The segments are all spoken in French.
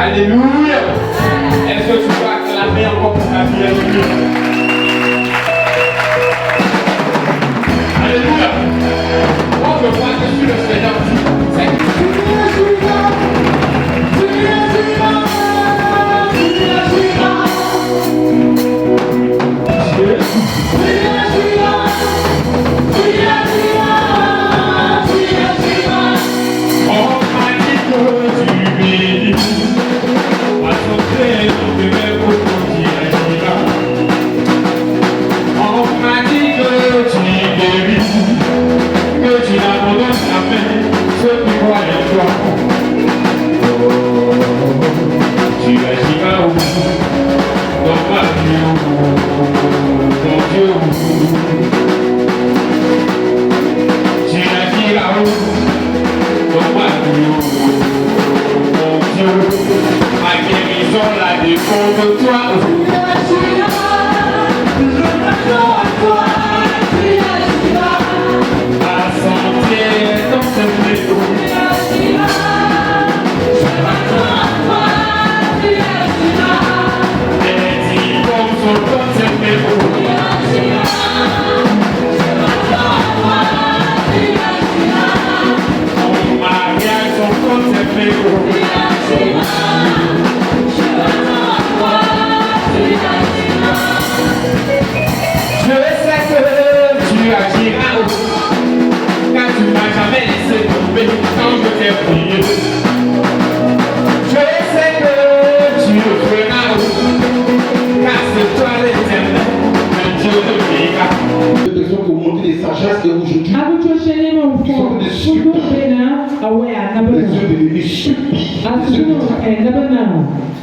Alléluia. Est-ce que tu peux acclamer encore pour ta vie? Alléluia. On peut voir que sur le Seigneur dit, c'est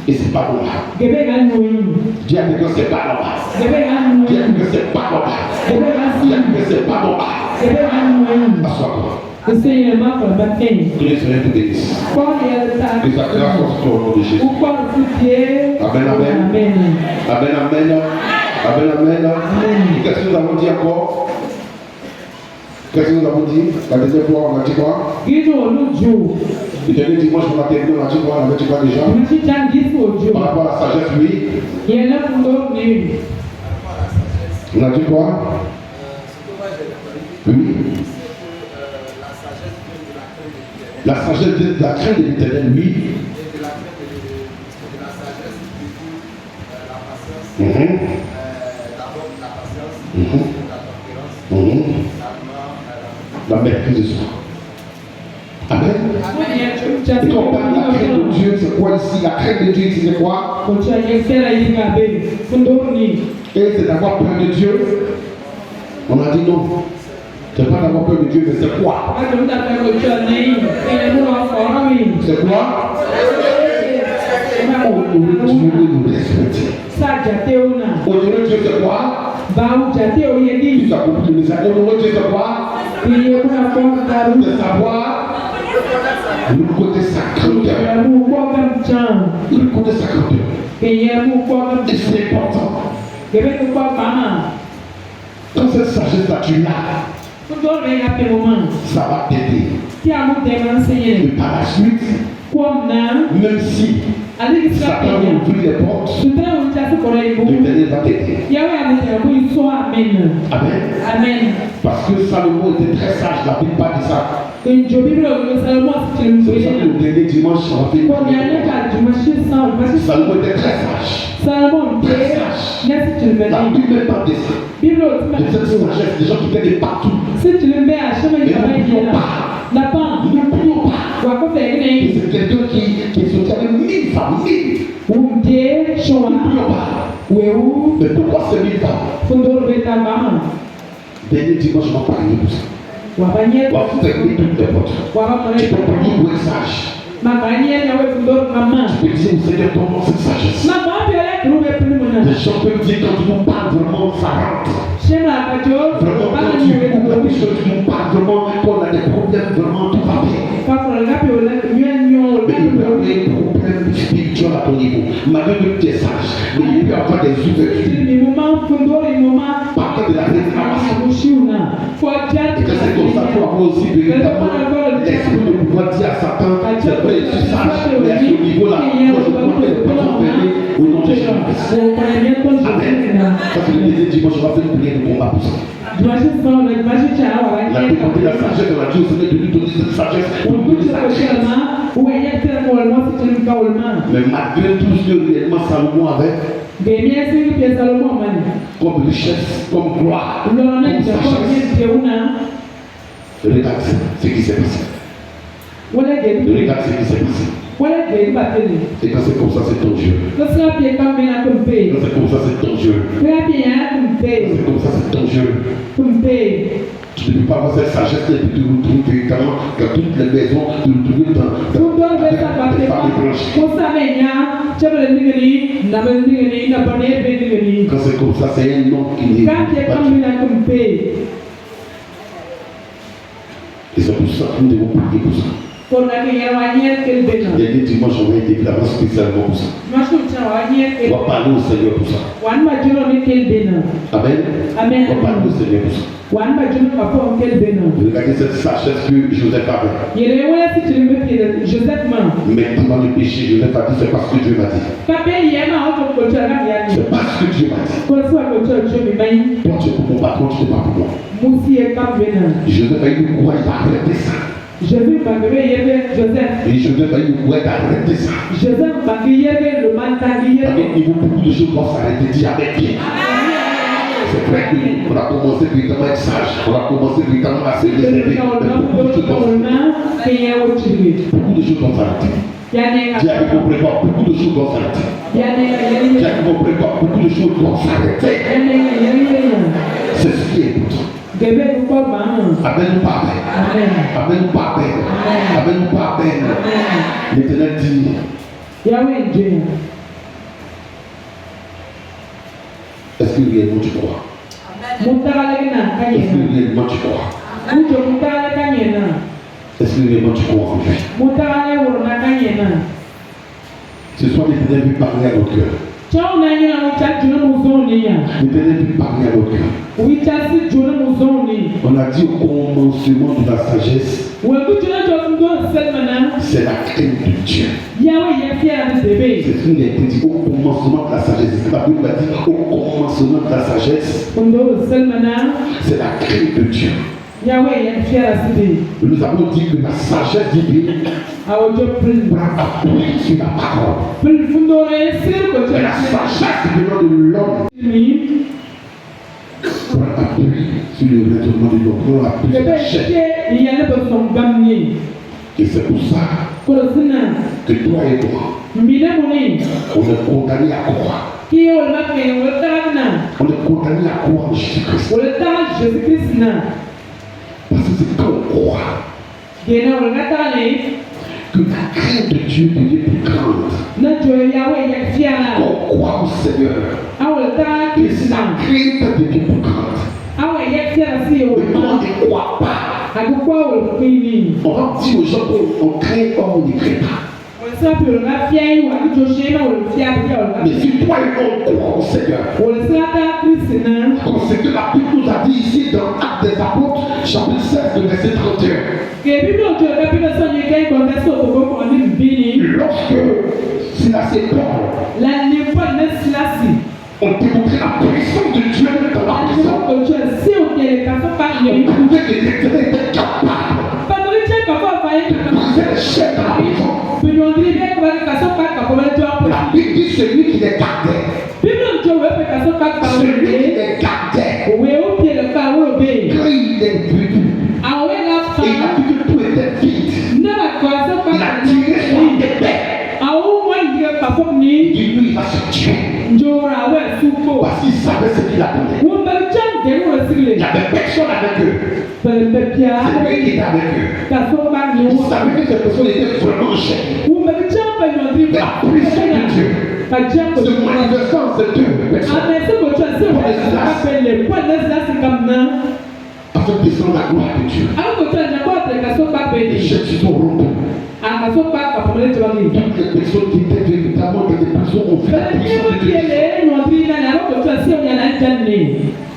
et c'est pas normal. Dis à quelqu'un c'est pas normal. Dis à quelqu'un c'est pas normal. Dis à quelqu'un c'est pas normal. Assois-toi. Que le Seigneur te bénisse. Que sa grâce soit au nom de Jésus. Amen, amen. Amen, amen. Amen, amen. Qu'est-ce que nous avons dit encore? Qu'est-ce que nous avons dit? La deuxième fois, on a dit quoi? Le dernier dimanche, on a terminé, on a dit quoi? On a dit quoi déjà? Par rapport à la sagesse, oui. On a dit quoi? Oui. La sagesse de la crainte de l'Éternel, oui. La maîtrise de soi. Amen. Et quand on parle de la crainte de Dieu, c'est quoi ici? La crainte de Dieu ici, c'est quoi? Et c'est d'avoir peur de Dieu. On a dit non. C'est pas d'avoir peur de Dieu, mais c'est quoi? C'est quoi? Honorer Dieu et nous respecter. Honorer Dieu, c'est quoi? Tu as compris le message. Honorer Dieu, c'est quoi? C'est savoir le côté sacré. Le côté sacré. Et c'est important. Quand cette sagesse-là, tu l'as, ça va t'aider. Et par la suite, même si Satan ouvre les portes, l'Éternel va t'aider. Amen. Parce que Salomon était très sage, la Bible parle de ça. C'est pour ça que le dernier dimanche, Salomon était très sage. Très sage. La Bible parle de ça. De cette sagesse, des gens qui viennent de partout. Mais n'oublions pas. N'oublions pas. Et c'est quelqu'un qui est sorti avec 1000 femmes. N'oublions pas. Mais pourquoi ces 1000 femmes? Dernier dimanche, on va parler de ça. On va fermer toutes les portes. Tu peux prier pour être sage. Tu peux dire au Seigneur, donne-moi cette sagesse. Les gens peuvent dire quand tu nous parles vraiment, ça rentre. Vraiment, quand tu nous parles vraiment, quand on a des problèmes, vraiment, tout va bien. Mais il peut y avoir des problèmes spirituels à ton niveau. Malgré que tu es sage, mais il peut y avoir des ouvertures. Partant de la réclamation. Et que c'est comme ça qu'il faut avoir aussi véritablement l'esprit de pouvoir dire à Satan, c'est vrai, je suis sage, mais à ce niveau-là, moi je Amen. Parce que le deuxième dimanche, on va faire une prière de combat pour ça. La plus de la sagesse, on a dit au Seigneur de lui donner cette sagesse pour nous donner sa sagesse. Mais malgré tout ce que réellement Salomon avait, comme richesse, comme gloire, comme sagesse, regarde ce qui s'est passé. Regarde ce qui s'est passé. Et quand c'est comme ça, c'est dangereux. Quand c'est comme ça, c'est dangereux. C'est comme ça, c'est dangereux. Tu ne peux pas avoir cette sagesse et puis te retrouver véritablement dans toutes les maisons, te retrouver dans des femmes blanches. Quand c'est comme ça, c'est un nom qui n'est pas. Et c'est pour ça que nous devons prier pour ça. Dernier dimanche, on va être évidemment spécialement pour ça. On va parler au Seigneur pour ça. Amen. On va parler au Seigneur pour ça. Regardez cette sagesse que Joseph avait. Mais pendant le péché, Joseph a dit c'est parce que Dieu m'a dit. C'est parce que Dieu m'a dit. Toi, tu es pour mon patron, tu n'es pas pour moi. Joseph a eu le courage d'arrêter ça. Et Joseph a eu le courage d'arrêter ça. Avec niveau, beaucoup de choses vont s'arrêter. Dis avec bien. C'est vrai qu'on a commencé véritablement à être sage. On a commencé véritablement à se réserver. Mais beaucoup de choses vont s'arrêter. Dis avec mon prévoir, beaucoup de choses vont s'arrêter. Dis avec mon prévoir, beaucoup de choses vont s'arrêter. C'est ce qui est important. Amen ou pas amen. Amen ou pas amen. Amen ou pas amen. L'Éternel dit. Est-ce que réellement tu crois? Est-ce que réellement tu crois? Est-ce que réellement tu crois en lui? Ce soir, l'Éternel veut parler à notre cœur. L'Éternel veut parler à notre cœur. On a dit au commencement de la sagesse, c'est la crainte de Dieu. C'est ce qu'il a été dit au commencement de la sagesse. La Bible a dit au commencement de la sagesse, c'est la crainte de Dieu. Nous avons dit que la sagesse divine prend appui sur la parole. Mais la sagesse venant de l'homme prend appui sur le vêtement de l'homme, prend appui sur la chair. Et c'est pour ça que toi et moi, on est condamné à croire. On est condamné à croire en Jésus-Christ. Parce que c'est quand on croit que la crainte de Dieu devient plus grande. Qu'on croit au Seigneur, que sa crainte devient plus grande. Mais quand on ne croit pas, on va dire aux gens qu'on craint or on ne craint pas. Mais si toi et moi on croit au Seigneur, comme ce que la Bible nous a dit ici dans Actes des Apôtres, chapitre 16, verset 31. Lorsque Silas et Paul ont démontré la puissance de Dieu dans la prison, on trouvait que l'Éternel était capable de briser les chaînes dans la prison. La Bible dit celui qui les gardait. Celui qui les gardait. Quand il est venu, et il a vu que tout était vide. Il a tiré son épée. Il dit lui, il va se tuer. Parce qu'il savait ce qu'il attendait. Il n'y avait personne avec eux. C'est lui qui était avec eux. Il savait que cette personne était vraiment chère. La puissance de Dieu se manifestant en ces deux personnes. Afin de descendre la gloire de Dieu. Les chaînes se sont rompues. Toutes les personnes qui étaient véritablement dans des prisons ont vu la puissance de Dieu.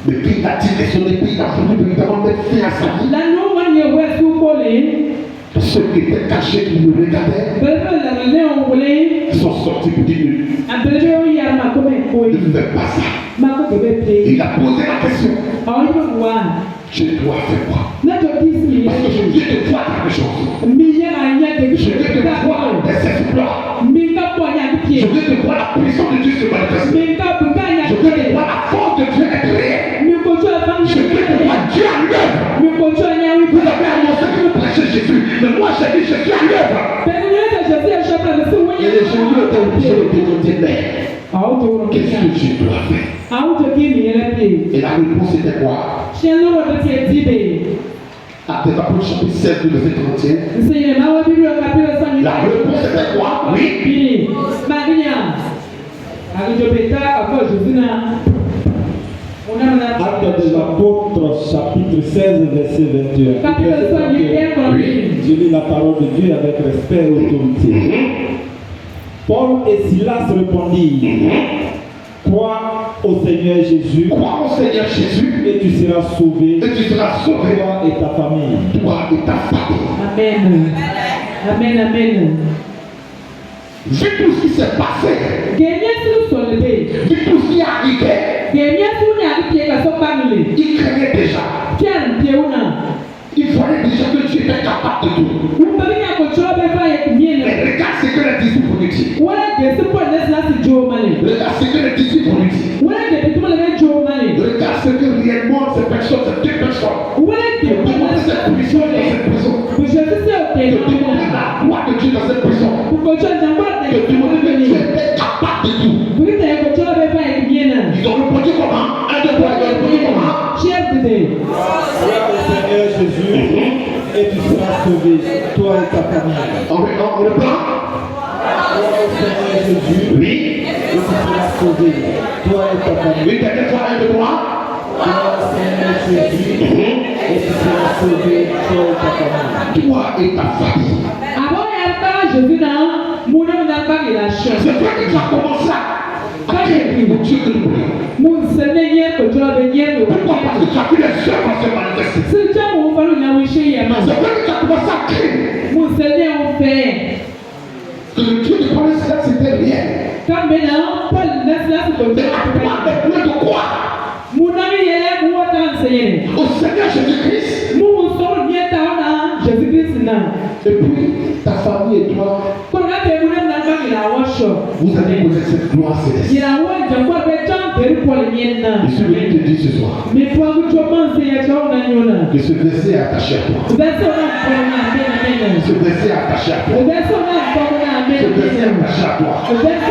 Mais puis il a tiré son épée, il a voulu véritablement mettre fin à sa vie. Ceux qui étaient cachés, qui nous regardaient, sont sortis pour dire ne fais pas ça. Il a posé la question. Je dois faire quoi? Parce que je viens de voir quelque chose. Je viens de voir des exploits. Je viens de voir la puissance de Dieu se manifester. Je viens de voir la force de Dieu être réelle. Je viens de voir Dieu à l'œuvre. Vous avez annoncé que vous prêchez Jésus. Mais moi j'ai dit Jésus à l'œuvre. Et les gens étaient obligés de démonter l'air. Qu'est-ce que je dois faire? Et la réponse était quoi? Actes des Apôtres chapitre 16, verset 31. La réponse était quoi? Oui. Actes des Apôtres, chapitre 16, verset 21. Je lis la parole de Dieu avec respect et autorité. Paul et Silas répondirent: Crois au Seigneur Jésus. Crois au Seigneur Jésus. Et tu seras sauvé. Et tu seras sauvé. Toi et ta famille. Toi et ta famille. Amen. Amen. Amen. Vu tout ce qui s'est passé. Vu tout ce qui est arrivé. Il craignait déjà. Il voyait déjà que Dieu était capable de tout. Mais regarde ce que les disciples ont dit. Regarde ce que les disciples ont dit. Regarde ce que réellement ces personnes, ces deux personnes, qui ont demandé cette prison dans cette prison. Qui ont demandé la gloire de Dieu dans cette prison. Qui ont demandé que Dieu était capable de tout. Ils ont répondu comment? Un, deux, trois, ils ont répondu comment? Crois au Seigneur Jésus et tu seras sauvé, toi et ta famille. On reprend. Crois au Seigneur Jésus. Oui. Et tu seras sauvé, toi et ta famille. Oui, dernière fois, un, deux, trois. Crois au Seigneur Jésus et tu seras sauvé, toi et ta famille. Toi et ta famille. C'est toi qui as commencé à créer le Dieu que nous prions. Pourquoi? Parce que tu as vu les œuvres se manifester. C'est toi qui as commencé à créer. Que le Dieu de Paul et Silas c'était réel. Mais à toi de quoi? Au Seigneur Jésus-Christ. Et puis ta famille et toi, vous allez connaître cette gloire céleste. Je suis venu te dire ce soir que ce verset est attaché à toi. Ce verset est attaché à toi. Ce verset est attaché à toi. Ce verset est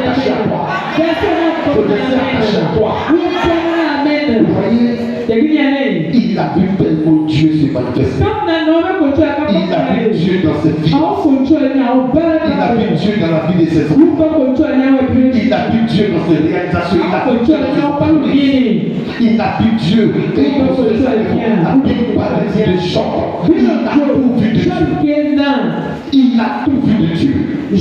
attaché à toi. Ce verset est attaché à toi. Vous voyez, il a vu tellement Dieu se manifester. Il a vu Dieu dans cette vie. Il a vu Dieu dans la vie de ses enfants. Il a vu Dieu dans ses réalisations. Il a vu Dieu quand il construisait sa maison. La Bible parle de gens. Il a tout vu de Dieu. Il a tout vu de Dieu. Mais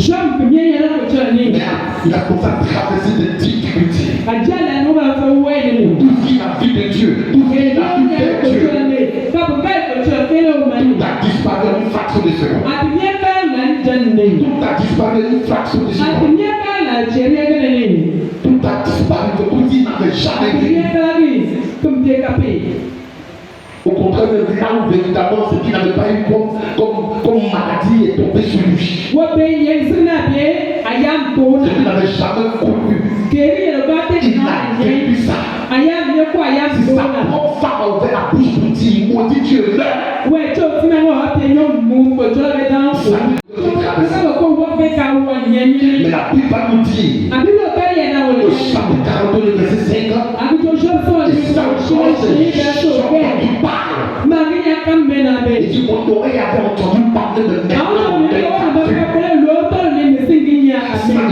il a commencé à traverser des difficultés. Tout ce qu'il a vu de Dieu, tout ce qu'il a vu de Dieu, tout a disparu en une fraction de seconde. Tout a disparu en une fraction de seconde. Tout a disparu de tout, il n'avait jamais vu. Au contraire, là où véritablement ce qu'il n'avait pas eu comme maladie est tombé sur lui. Ce qu'il n'avait jamais connu. Il a vécu ça. Si sa propre femme a ouvert la bouche pour dire, maudit Dieu, là. Mais la Bible va nous dire, au chapitre 42, verset 5, et ça qui parle. Et dit, mon oreille avait entendu parler de maintenant.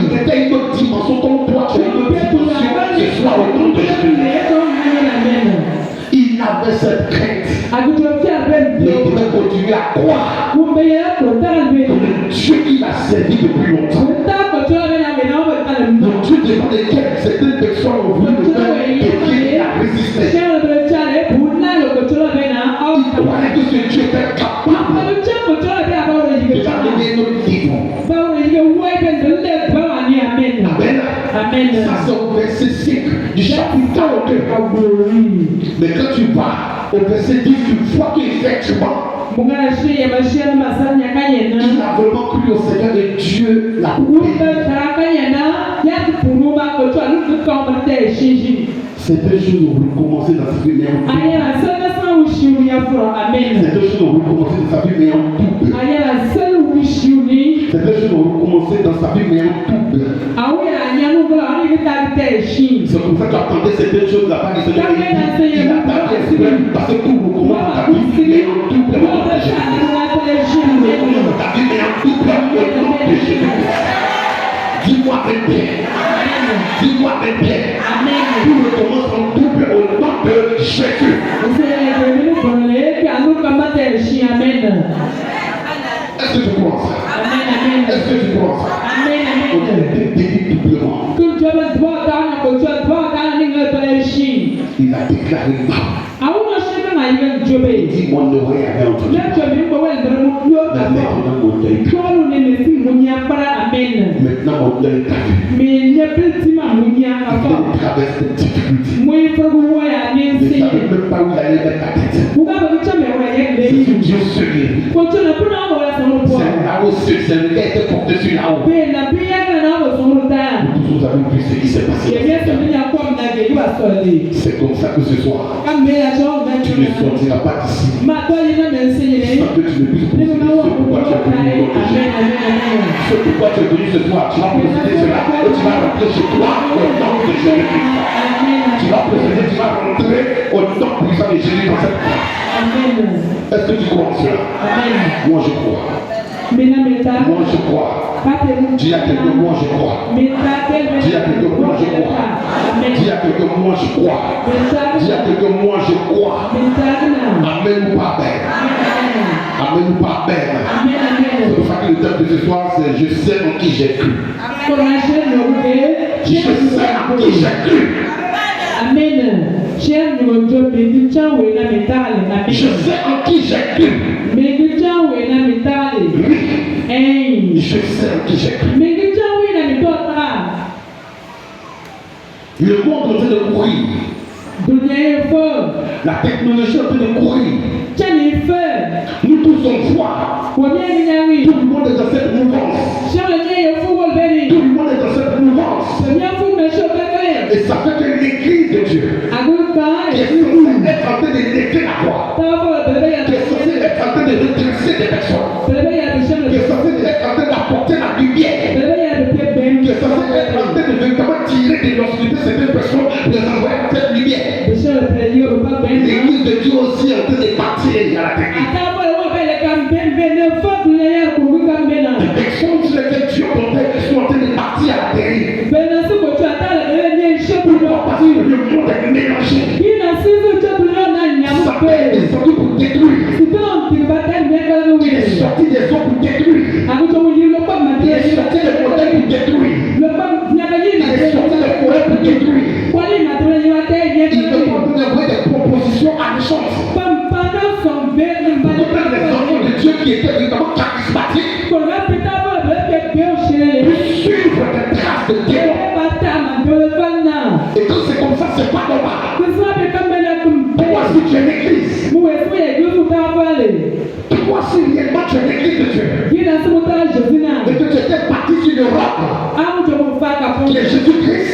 Il était une autre dimension, comme toi, tu as une autre dimension, ce soir au nom de Jésus. Il avait cette crainte. Mais il devait continuer à croire que le Dieu qu'il a servi depuis longtemps, le Dieu devant lequel certaines personnes ont voulu le faire, et qui a résisté. Il croyait que ce Dieu était capable de l'amener à notre niveau. Amen. Amen. Ça, c'est au verset 5 du chapitre 42. Mais quand tu vas au verset 10, tu vois qu'effectivement, il a vraiment cru au Seigneur et Dieu l'a payé. C'est deux choses où vous commencez dans sa vie, mais en double. C'est deux choses où vous commencez dans sa vie, mais en double. C'est deux choses où vous commencez dans sa vie, mais en double. C'est comme ça que tu attendais ces deux choses là-bas. Il a tapé parce que tout vous commence dans ta vie, mais en double. Dis-moi avec bien. Dis-moi avec bien. Tout recommence en double au nom de Jésus. Est-ce que tu crois ça? Est-ce que tu crois ça? On a été béni doublement. Il a déclaré non. Il dit mon oreille avait entendu. Maintenant mon œil t'a vu. Maintenant mon œil t'a vu. Il traverse des difficultés. Il ne savait même pas où il allait mettre ta tête. C'est ce Dieu seul. C'est là où c'est le gars était porté sur là haut. Nous avons vu ce qui s'est passé. C'est comme ça que ce soir, tu ne sortiras pas d'ici. Parce que tu ne puisses posséder ce pourquoi tu es venu ce pourquoi tu es venu ce soir. Tu vas posséder cela et tu vas rentrer chez toi au nom de Jésus-Christ. Tu vas posséder, tu vas rentrer au nom puissant de Jésus dans cette place. Est-ce que tu crois en cela? Moi je crois. Moi je crois. Dis à quelqu'un, moi je crois. Dis à quelqu'un, moi je crois. Dis à quelqu'un, moi je crois. Dis à quelqu'un, moi je crois. Amen ou pas amen. Amen ou pas amen. C'est pour ça que le thème de ce soir c'est je sais en qui j'ai cru. Je sais en qui j'ai cru. Amen. Je sais en qui j'ai cru. Oui. Je sais en qui j'ai cru. Le monde est en train de courir. La technologie est en train de courir. Nous tous on voit. Tout le monde est dans cette mouvance. Tout le monde est dans cette mouvance. Et ça fait que l'église de Dieu qui est censée être en train de lever la voix, qui est censée être en train de redresser des personnes, qui est censée être en train d'apporter la lumière, qui est censée être en train de véritablement tirer de l'obscurité certaines personnes pour les envoyer dans cette lumière. L'église de Dieu aussi est en train de partir à la technique. Des personnes sur lesquelles Dieu comptait sont en train de partir à la dérive. Pourquoi? Parce que le monde est mélangé. Ça peut être sorti pour détruire. Il est sorti des hommes pour détruire. Il est sorti des modèles pour détruire. Il est sorti des forêts pour détruire. Il veut envoyer des propositions alléchantes. Pourtant les enfants de Dieu qui étaient vraiment charismatiques suivre des traces de démons. Et quand c'est comme ça, c'est pas normal. Pourquoi si tu es l'église? Pourquoi si réellement tu es l'église de Dieu? Et que tu étais parti sur le roc qui est Jésus-Christ,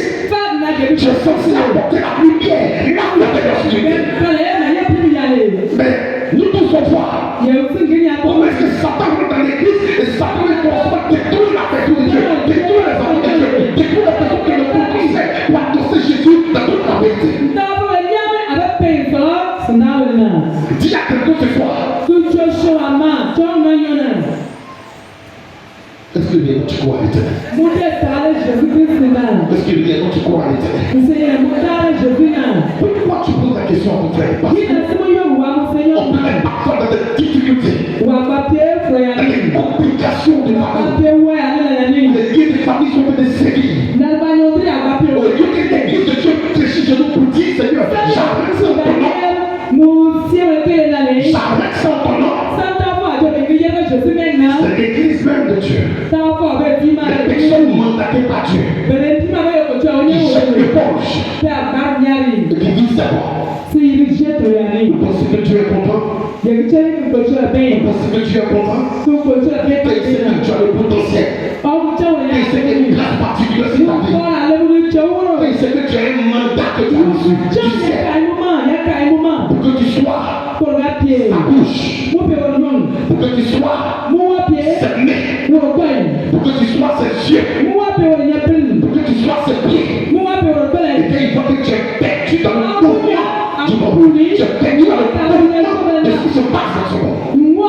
tu es censé apporter la lumière là où il y avait l'obscurité. Mais nous tous on voit comment est-ce que Satan rentre dans l'église et Satan est constamment détruire la personne de Dieu, détruire les enfants de Dieu, détruire les personnes qui ne connaissaient pour annoncer Jésus dans toute la vérité. Dis à quelqu'un ce soir. Est-ce que réellement tu crois à l'éternel? Est-ce que réellement tu crois à l'éternel? Pourquoi tu poses la question à ton frère? Parce qu'on peut être parfois dans des difficultés, dans des complications de famille. Les liens de famille sont en train de sévir. Au lieu que l'église de Dieu prêche chez nous pour dire Seigneur, j'arrête ça en ton nom. J'arrête ça en ton nom. C'est l'église même de Dieu. Les personnes mandatées par Dieu. mange et qui dit c'est bon. Vous pensez que Dieu est content? Vous pensez que Dieu est content? Et il sait que tu as le potentiel. Et il sait qu'il y a une grâce particulière sur ta vie. Et il sait que tu as un mandat que tu as reçu du ciel. Pour que tu sois ta bouche. Pour que tu sois cette main. Pour que tu sois ses yeux. Pour que tu sois ses pieds. Et qu'il voit que tu es perdu dans le mouvement du monde. Tu es perdu dans le mouvement de ce qui se passe dans ce monde. Vous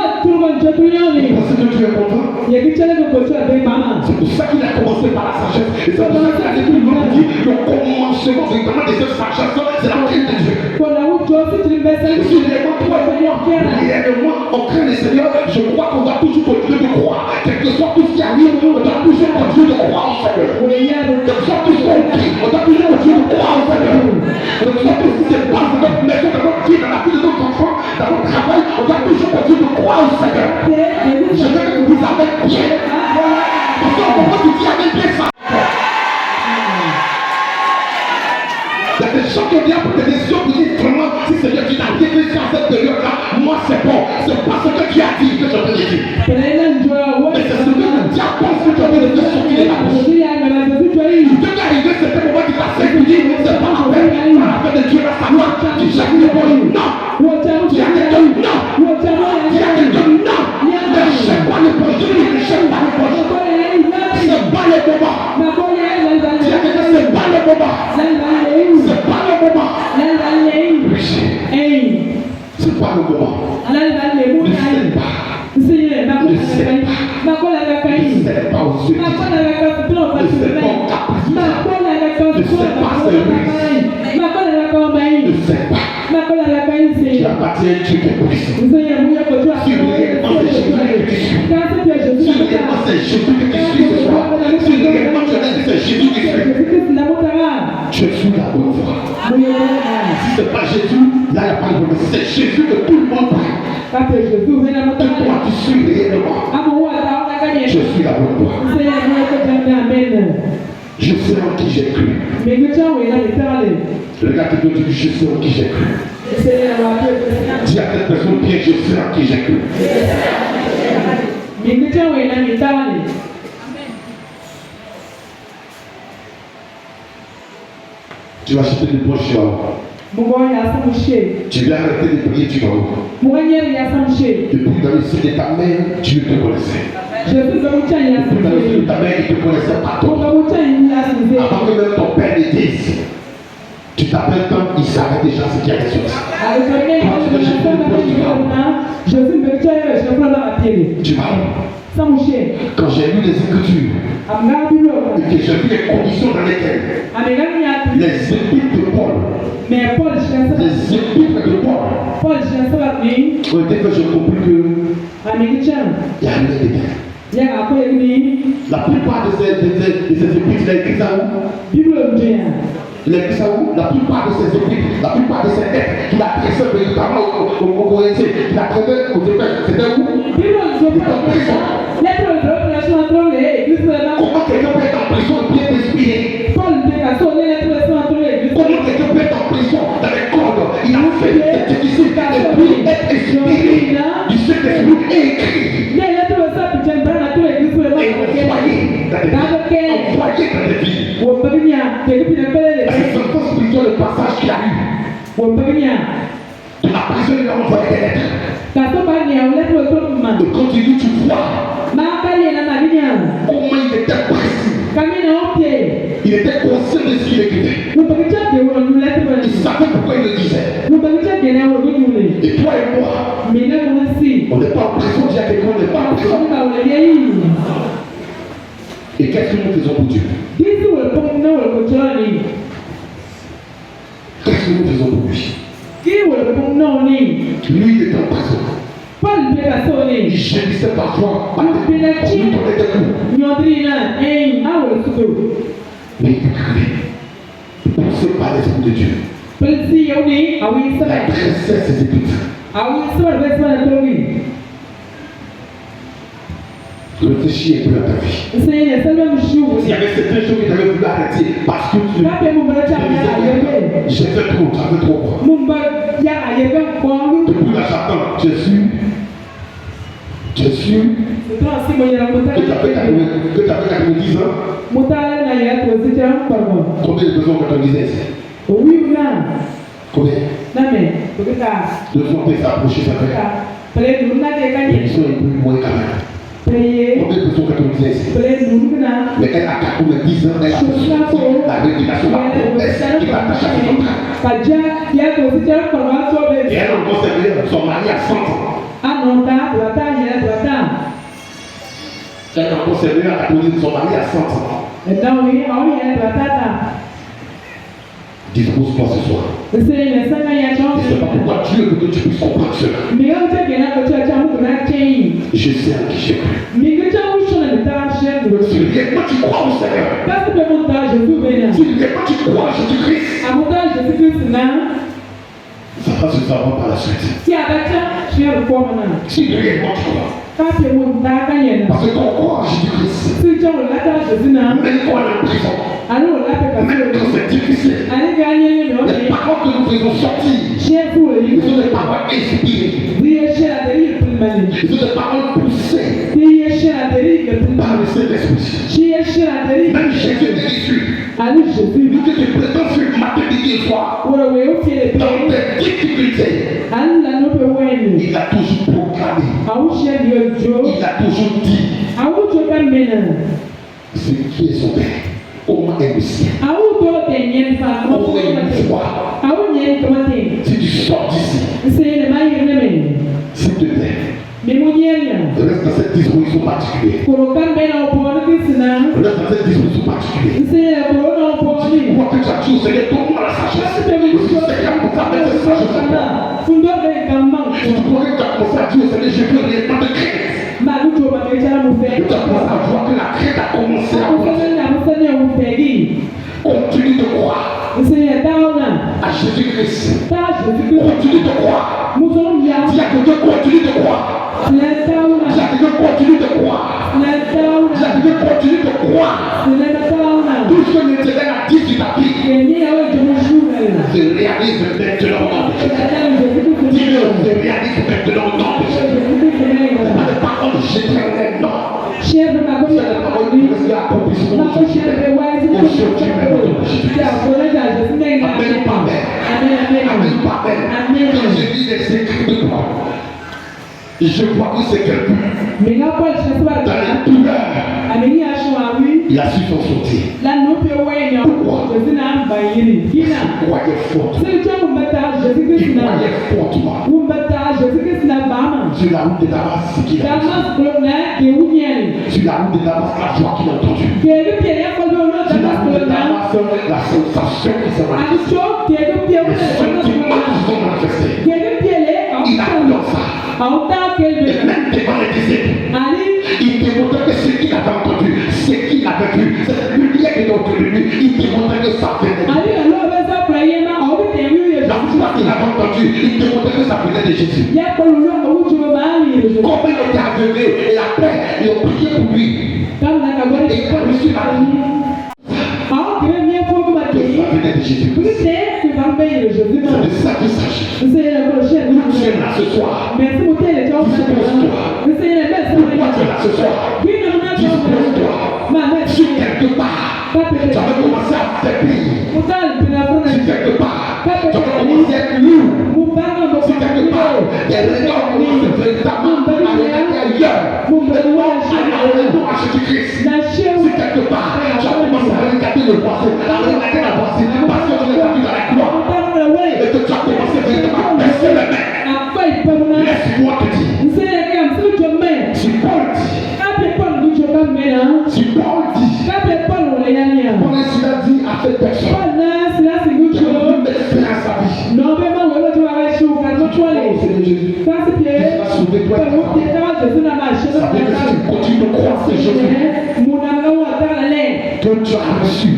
pensez que Dieu est content? C'est pour ça qu'il a commencé par la sagesse. Et c'est pour ça qu'il a dit plus loin, il dit le commencement véritablement de cette sagesse, c'est la crainte de Dieu. Et si réellement toi et moi, réellement on craint le Seigneur, je crois qu'on doit toujours continuer de croire. Quel que soit tout ce qui arrive, on doit toujours continuer de croire au Seigneur. Quel que soit tout ce qu'on dit, on doit toujours continuer de croire au Seigneur. Quel que soit tout ce qui se passe dans notre maison, dans notre vie, dans la vie de nos enfants, dans notre travail, on doit toujours continuer de croire au Seigneur. Je veux que vous avez bien. Parce que pourquoi tu dis avec bien ça? Il y a des gens qui ont bien pris des décisions qui disent vraiment, si c'est Dieu qui t'a dit sur cette période-là, moi c'est bon. C'est pas ce que tu as dit que je te l'ai dit. Mais c'est ce que le diable pense que tu as dit sur qui est la bouche. Il t'est arrivé, c'était le moment qui t'a servi, c'est pas la peine. Par la peine de Dieu, la savoir, tu cherches le bon. Non. Tu as quelqu'un, non. Tu as quelqu'un, non. Ne cherche pas le bon Dieu, ne cherche pas le bon Dieu. C'est pas le moment. Tu as quelqu'un, c'est pas le moment. C'est pas le moment. C'est pas le moment. Ne sais pas. Ne sais pas. Ne sais pas aux yeux. Ne sais pas au caprice. Ne sais pas c'est lui. Ne sais pas. Tu appartiens à un Dieu qui est puissant. Si réellement c'est Jésus que tu suis. Si réellement c'est Jésus que tu suis ce soir. Si réellement tu as dit c'est Jésus qui suis. Je suis la bonne voie. Si ce n'est pas Jésus, là il n'y a pas de bonne voie. C'est Jésus que tout le monde prie. Que toi tu suis réellement. Je suis la bonne voie. Je sais en qui j'ai cru. Regarde que tu dis je sais en qui j'ai cru. Dis à cette personne bien je sais en qui j'ai cru. Tu vas acheter des poches là. Tu viens arrêter de prier, tu vas où? Depuis dans le sein de ta mère, Dieu te connaissait. Depuis dans le sein de ta mère, il te connaissait pas toi. Avant que même ton père ne dise, tu t'appelles quand il savait déjà ce qui allait sortir. Tu vas où? Quand j'ai lu les Écritures et que j'ai vu les conditions dans lesquelles les épîtres de Paul, les épîtres de Paul ont été que j'ai compris que il y a rien dedans. La plupart de ces épîtres, il a écrit ça où? Il a écrit ça où? La plupart de ces épîtres, la plupart de ces lettres qu'il a adressées véritablement aux Corinthiens, qu'il a traité aux Éphèses, c'était où? Il était en prison. Comment quelqu'un peut être en prison et bien respirer? Comment quelqu'un peut être en prison dans les cordes? Il a fait c'est difficile et puis être inspiré du Saint-Esprit et écrit. Et envoyé dans des vies. C'est un spirituel le passage qu'il a eu. De la prison, il a envoyé des lettres. Et quand tu dis, tu vois comment il était précis. Il était conscient de ce qu'il écrivait. Il savait pourquoi il le disait. Et toi et moi, on n'est pas en prison, il y a quelqu'un, on n'est pas en prison. Et qu'est-ce que nous faisons pour Dieu? Qu'est-ce que nous faisons pour lui? Lui, il était en prison. Il gémissait parfois. Mais il écrivait. Poussé par l'Esprit de Dieu. La princesse ses épîtres. Réfléchis un peu à ta vie. S'il y avait certaines choses que tu avais voulu arrêté parce que tu j'ai fait trop, ça fait trop quoi. Depuis là j'attends, tu es sûr? Tu es sûr? Que tu as fait 90 ans? Combien de personnes ont 90 ans? Combien? Deux fois que s'approcher, ça fait. L'émission est plus loin quand même. Combien de personnes ont 90 ans? Mais elle a 90 ans, elle a la réputation, la promesse qui va t'acheter son travail. Et elle a encore son mari à 100 ans. Elle a encore servi à son mari à 100 ans. Dispose-toi ce soir. Je ne sais pas pourquoi Dieu veut que tu puisses comprendre cela. Je sais à qui j'ai cru. Si réellement tu crois au Seigneur, si réellement tu crois à Jésus-Christ, ça va se savoir par la suite. Si réellement tu crois. Parce que quand on croit à Jésus-Christ, même quand on est en prison, même quand c'est difficile, les paroles que nous faisons sortir, ce sont des paroles inspirées, ce sont des paroles poussées par le Saint-Esprit. Même Jésus est issu. Nous que tu prétends sur matin, midi et soir, dans tes difficultés, il a toujours proclamé. Il a toujours dit ce qui est son père, comment est le sien. Comment est une foi. Si tu sors d'ici, s'il te plaît, reste dans cette disposition particulière. Reste dans cette disposition particulière. Moi que tu as dit au Seigneur, donne-moi la sagesse. Le Seigneur pour t'amener cette sagesse. Si tu crois que tu as commencé à dire au Seigneur, je veux réellement de crainte. Tu as commencé à voir que la crainte a commencé à commencer. Continue de croire à Jésus-Christ. Continue de croire. Dis à quelqu'un, continue de croire. Dis à quelqu'un, continue de croire. Dis à quelqu'un, continue de croire. Tout ce que l'Éternel a dit sur ta vie se réalise maintenant au nom de Jésus. Dis-le, se réalise maintenant au nom de Jésus. Ce n'est pas les paroles de Jésus, non. C'est les paroles qui se accomplissent au nom de Jésus. Aujourd'hui, même au nom de Jésus. Amen, Amen. Amen. Quand je lis les écrits de Paul, je vois que c'est quelqu'un dans les douleurs. Il a su s'en sortir. Pourquoi? Il croyait fortement. Il croyait fortement. Sur la route de Damas, ce qu'il a dit. Sur la route de Damas, la joie qu'il a entendue. Sur la route de Damas, la sensation qui s'est manifestée. Les sentiments qui se sont manifestés. Il a dans ça. Et même devant les disciples, il démontrait que ce qu'il avait entendu, ce qu'il avait vu, cette lumière qui est autour de lui, il démontrait que ça venait. La voix qu'il avait entendue, il démontrait que ça venait de Jésus. Comme il était aveuglé, et après, il a prié pour lui. Et quand je suis là, ça venait de Jésus. C'est de ça qu'il s'agit. Tu es là ce soir. Dispose-toi. Pourquoi tu es là ce soir? Dispose-toi. Si quelque part, tu avais commencé à faire pire. Si quelque part, tu avais commencé à être lourd. Si quelque part, des regards commencent véritablement à regarder ailleurs. À Jésus-Christ. Si quelque part, tu as commencé à regarder le voisin, à regarder la voisine, parce que tu l'as vu dans la croix. Et que tu as commencé véritablement à baisser les mains. Laisse-moi te dire. Si Paul dit, Paul ainsi l'a dit à cette personne. Je veux mettre fin à sa vie. Seigneur Jésus, il va sauver toi et ta famille. Ça veut dire que si tu continues de croire que Jésus, que tu as reçu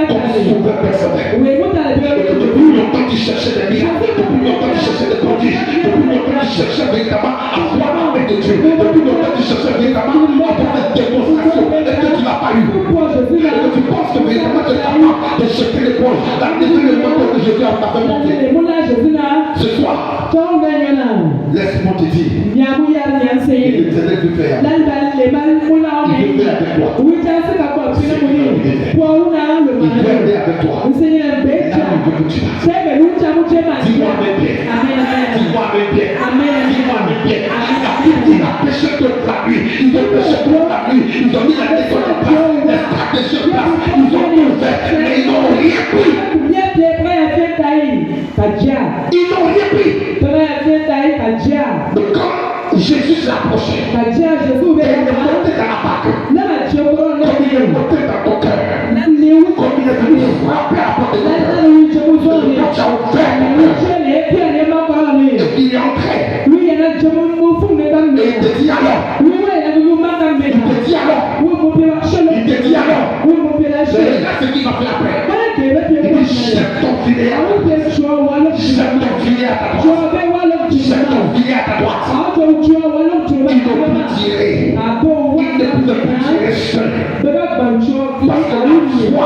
sauveur personnel. Depuis longtemps tu cherchais des miracles, depuis longtemps tu cherchais des prodiges, depuis longtemps tu cherchais véritablement à voir l'armée de Dieu, depuis longtemps tu cherchais véritablement à avoir cette démonstration et que tu n'as pas eu. Et que tu penses que véritablement tu es capable de jeter l'éponge. La décision que Jésus a fait monter. Ce soir, laisse-moi te dire, il ne t'aide plus faire. Il veut faire avec toi. Il veut aider avec toi. Et là, il veut que tu fasses. Dis-moi mes pieds. Dis-moi mes pieds. Dis-moi mes pieds. Il a péché toute la nuit. Ils ont péché toute la nuit. Ils ont mis la tête sur la place. Les stratégies en place. Ils ont tout fait. Mais ils n'ont rien pris. Ils n'ont rien pris. Mais quand Jésus s'est approché, il est monté dans la barque. Comme il est monté dans ton cœur. Comme il est venu frapper à la porte de ton cœur. Tu as ouvert ton cœur. Et il est entré. Et il te dit alors. Il te dit alors. Mais regarde ce qu'il va faire après. Il dit jette ton filet à ta droite. Jette ton filet à ta droite. Jette ton filet à ta droite. Il ne peut plus tirer. Il ne peut plus tirer seul. Parce que la foi a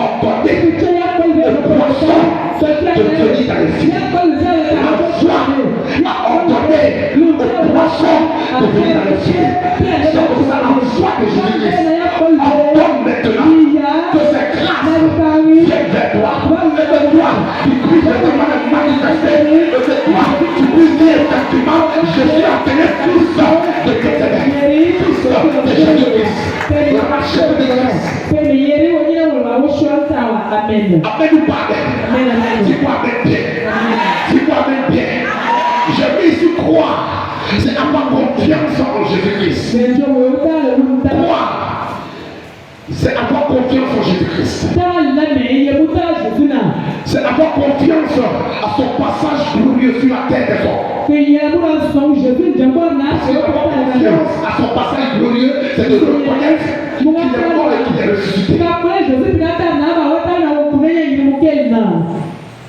emporté le poisson de venir dans les filets. La foi a ordonné au poisson de venir dans les filets. C'est pour ça la foi que Jésus-Christ ordonne maintenant que ces grâces viennent vers toi. Et que toi, tu puisses vraiment les manifester. Et que toi, tu puisses dire effectivement, je suis appelé fils de Tétébé, fils de Jésus-Christ. La marche de grâce. Amen ou pas amen? Dis-moi amen bien. Dis-moi amen bien. Je vais ici croire. C'est avoir confiance en Jésus-Christ. Croire. C'est avoir confiance en Jésus-Christ. C'est avoir confiance à son passage glorieux sur la terre des hommes. C'est avoir confiance à son passage glorieux, c'est de reconnaître qu'il est mort et qu'il est ressuscité.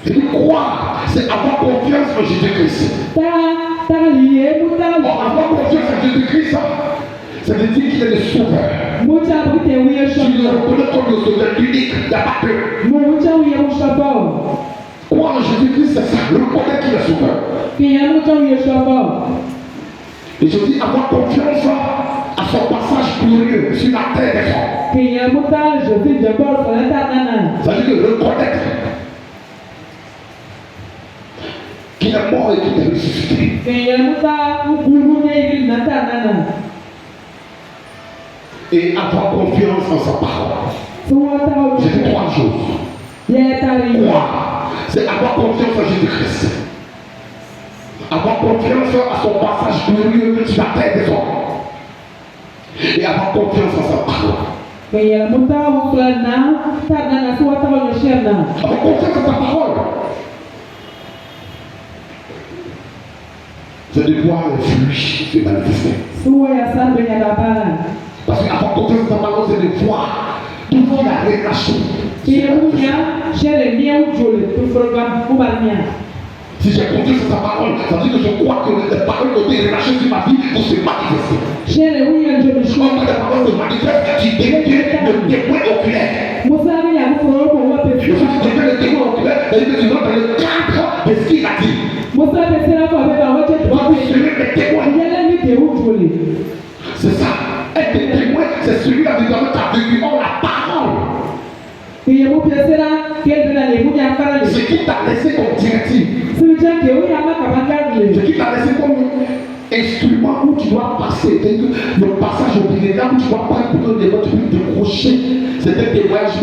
C'est de croire, c'est avoir confiance en Jésus-Christ. Avoir confiance en Jésus-Christ, ça veut dire qu'il est le sauveur. Tu le reconnais comme le sauveur unique, il n'y a pas que. Croire en Jésus-Christ, c'est ça, reconnaître qu'il est sauveur. Et je dis avoir confiance à son passage glorieux sur la terre des hommes. Ça veut dire reconnaître qu'il est mort et qu'il est ressuscité. Et avoir confiance en sa parole. J'ai dit trois choses. Croire, c'est avoir confiance en Jésus-Christ. Avoir confiance à son passage glorieux sur la terre des hommes. Et avoir confiance en sa parole. Avoir confiance en sa parole. C'est de voir les fruits se manifester. Parce qu'avoir confiance en sa parole, c'est de voir tout ce qu'il a relâché. Si j'ai confiance en sa parole, ça veut dire que je crois que les paroles qui ont été relâchées sur ma vie vont se manifester. Quand les paroles se manifestent, tu deviens le témoin oculaire. Je suis le témoin oculaire, c'est-à-dire que tu rentres dans le cadre de ce qu'il a dit. Vous serez le témoin. C'est ça. Être témoin, c'est celui-là qui a vécu en la parole. Ce qui t'a laissé comme directive. Ce qui t'a laissé comme instrument où tu dois passer. Le passage obligatoire où tu dois pas écouter des voix, tu peux décrocher. C'est des témoignages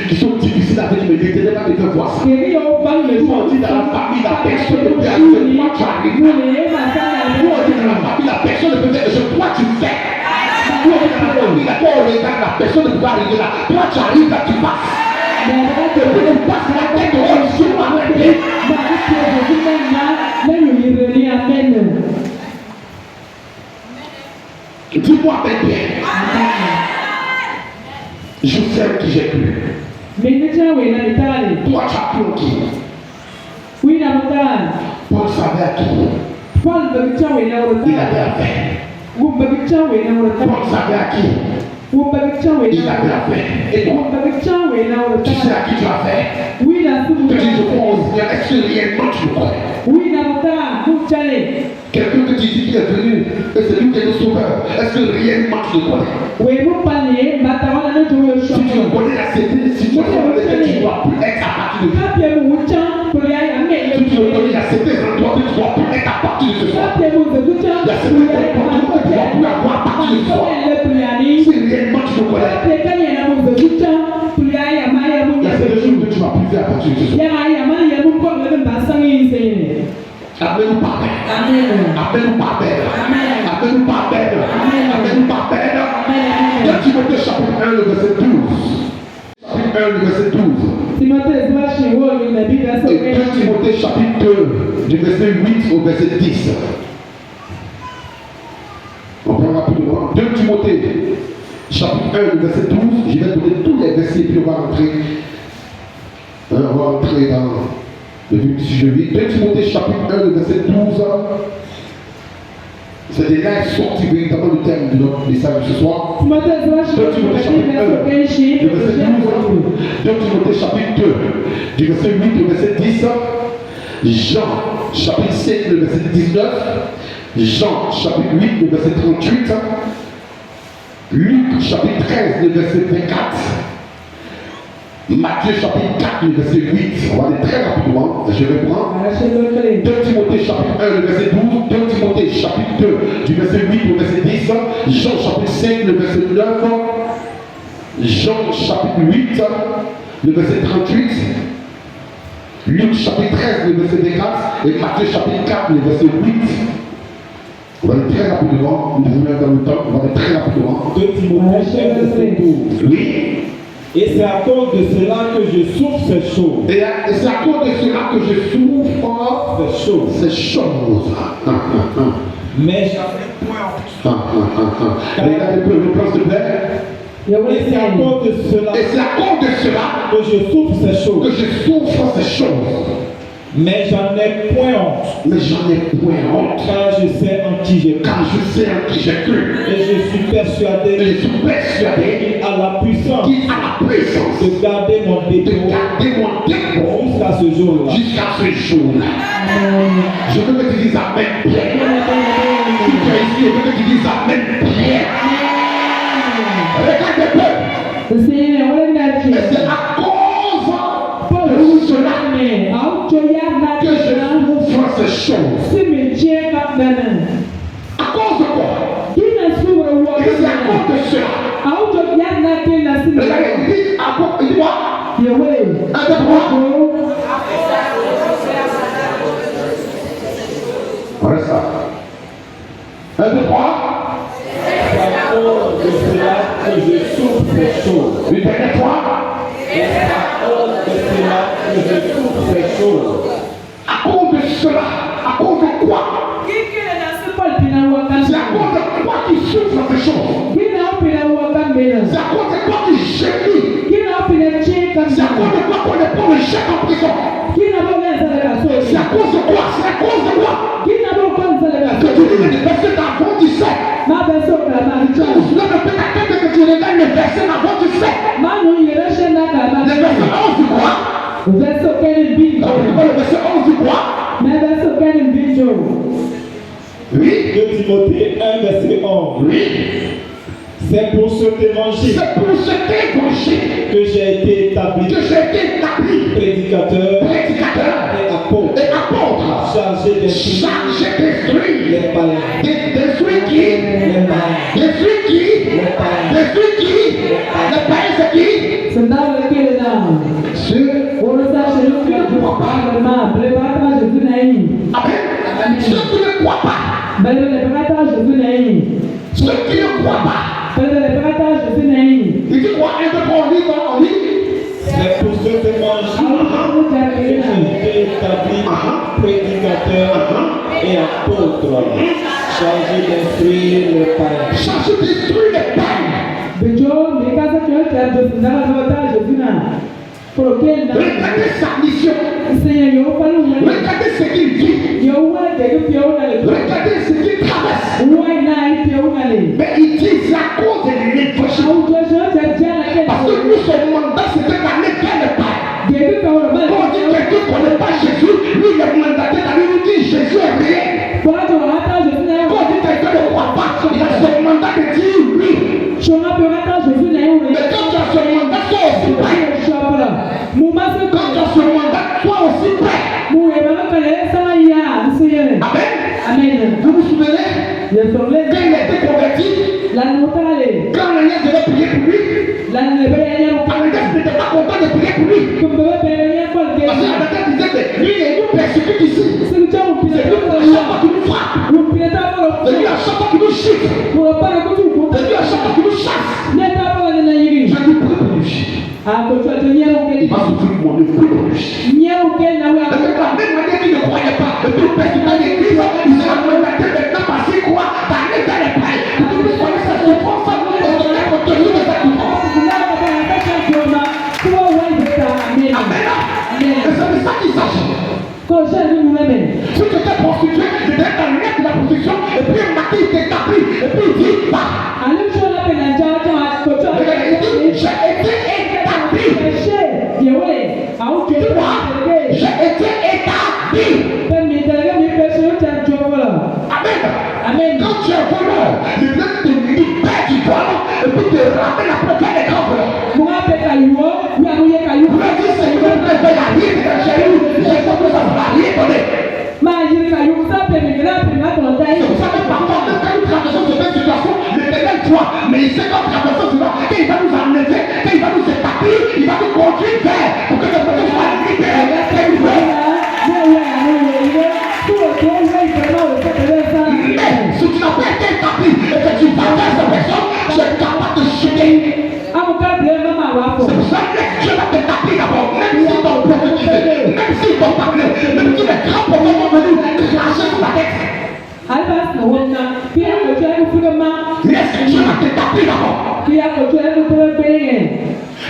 qui sont difficiles avec me dire, tu n'es pas de faire voir ça. Nous on dit dans la famille, la personne ne peut arriver, toi tu arrives. Nous on dit dans la famille, la personne ne peut faire ce que toi tu fais. Nous on dit dans la famille, là, toi on regarde, la personne ne peut pas arriver là. Toi tu arrives là, tu passes. Tu passes la tête au haut, sur moi, dis-moi bien. Je sais en qui j'ai cru. Toi, tu as cru en qui? Paul savait à qui il avait affaire. Paul savait à qui il avait affaire. Et toi, tu sais à qui tu as affaire? Tu dis, je crois au Seigneur. Est-ce que réellement tu le crois? Quelqu'un que tu dis qu'il est venu et c'est lui qui est le sauveur. Est-ce que réellement tu le connais? Si tu le connais, si tu le connais, tu ne dois plus être à partir de toi. Si tu le connais, il y a certains endroits que tu ne dois plus être à partir de ce soir. Il y a certains endroits que tu ne dois plus avoir à partir de ce soir. Si réellement tu le connais, il y a certaines choses que tu ne vas plus faire à partir de ce soir. Appelle-nous par belle. Appelle-nous par belle. Appelle-nous par belle. Appelle-nous par belle. 2 Timothée chapitre 1, le verset 12. Chapitre 1, le verset 12. Et 2 Timothée chapitre 2, du verset 8 au verset 10. On prend rapidement. 2 Timothée chapitre 1, le verset 12. Je vais donner tous les versets puis on va rentrer dans le but si je lis. 2 Timothée chapitre 1, le verset 12. C'est déjà sorti véritablement le thème de notre message ce soir. 2 Timothée chapitre 1, le verset 12. 2 Timothée chapitre 2, du verset 8 au verset 10. Jean chapitre 5, le verset 19. Jean chapitre 8, le verset 38. Luc chapitre 13, le verset 24. Matthieu chapitre 4, le verset 8. On va aller très rapidement. Je vais prendre 2 Timothée chapitre 1, le verset 12. 2 Timothée chapitre 2, du verset 8 au verset 10. Jean chapitre 5, le verset 9. Jean chapitre 8, le verset 38. Luc chapitre 13, le verset 24. Et Matthieu chapitre 4, le verset 8. On va aller très rapidement. Nous allons dans le temps. On va aller très rapidement. 2 Timothée, verset 12. Oui. Et c'est à cause de cela que je souffre ces choses. Et c'est à cause de cela que je souffre ces choses. Mais regardez un peu le plan, s'il te plaît. Et c'est à cause de cela que je souffre ces choses. Mais j'en ai point honte. Car je sais en qui j'ai cru. Et je suis persuadé qu'il a la puissance de garder mon dépôt jusqu'à ce jour-là. Je veux que tu dises Amen, Pierre. Si tu es ici, je veux que tu dises Amen, Pierre. Regarde un peu. Et c'est à cause de cela que je souffre ces choses. À cause de quoi? Et c'est à cause de cela. Regardez, il dit à quoi? Il dit quoi? Un, deux, trois. On reste là. 1, 2, 3. C'est à cause de cela que je souffre ces choses. Une dernière fois. Et c'est à cause de cela que je souffre ces choses. À cause de cela. À cause de quoi? C'est à cause de quoi tu souffres ces choses? C'est à cause de quoi tu gémis? C'est à cause de quoi qu'on est pour le chef en prison? C'est à cause de quoi? C'est à cause de quoi? Que tu lis les versets d'avant 17. Je vous soulève un peu ta tête et que tu regardes les versets d'avant 17. Les versets 11 du quoi? Le verset 11 du quoi? Oui. 2 Timothée 1, verset 11. Oui. C'est pour cet évangile que j'ai été établi. Prédicateur et apôtre. Chargé d'instruire les païens. Détruire qui? Les païens. Détruire qui? Les païens, c'est qui? Ceux Amen. Ceux qui ne croient pas. Ceux qui ne croient pas. Il dit quoi? On lit. C'est pour cet évangile que j'ai été établi prédicateur et apôtre, chargé d'instruire les païens. Regardez sa mission. Regardez ce qu'il vit. Regardez ce qu'il traverse. Mais il dit la cause de l'évangile. Parce que nous, son mandat, c'était d'aller vers le Père. Quand on dit quelqu'un ne connaît pas Jésus, lui, il est mandaté d'aller nous dire Jésus est réel. Quand on dit quelqu'un ne croit pas, il a son mandat de dire oui. Mais quand tu as son mandat, toi aussi prêt. Quand tu as son mandat, toi aussi prêt. Amen. Vous vous souvenez? Quand il était converti, quand l'Agnès devait prier pour lui, l'Agnès n'était pas content de prier pour lui. Parce que l'Agnès disait que lui, il nous persécute ici. C'est lui à chaque fois qui nous frappe. C'est lui à chaque fois qui nous chute. C'est lui à chaque fois qui nous chasse. Je lui prie pour lui. Il va souffrir pour le prix pour lui. De la même manière qu'il ne croyait pas, le plus persécuté l'église, il sera mandaté maintenant parce qu'il croit d'aller vers les prêts. Pour que vous soyez sa souffrance, on doit contenir de sa souffrance. Amen. Et c'est de ça qu'il s'agit. Si tu t'es prostitué, tu es dans le net de la prostitution, et puis un matin il t'établit, et puis il dit, bah. Il dit, j'ai été établi. Tu vois, j'ai été établi. Amen. Quand tu es voleur, le net te libère du vol, et puis te ramène après vers les grands voleurs. Vous me dites, Seigneur, je vais la libre de Jésus, je sais que ça va la libre. C'est pour ça que parfois, même quand nous traversons cette situation, l'Éternel croit, mais il sait quand nous traversons cela, qu'il va nous enlever, qu'il va nous établir, il va nous conduire vers, pour que notre personne soit libérée. Mais si tu n'as pas été établi et que tu vas vers cette personne, tu es capable de chuter. C'est pour ça que Dieu va t'établir d'abord, même s'ils t'ont prophétisé, même s'ils t'ont parlé, même si les grands prophètes sont venus cracher sur la tête. Mais est-ce que Dieu va t'établir d'abord?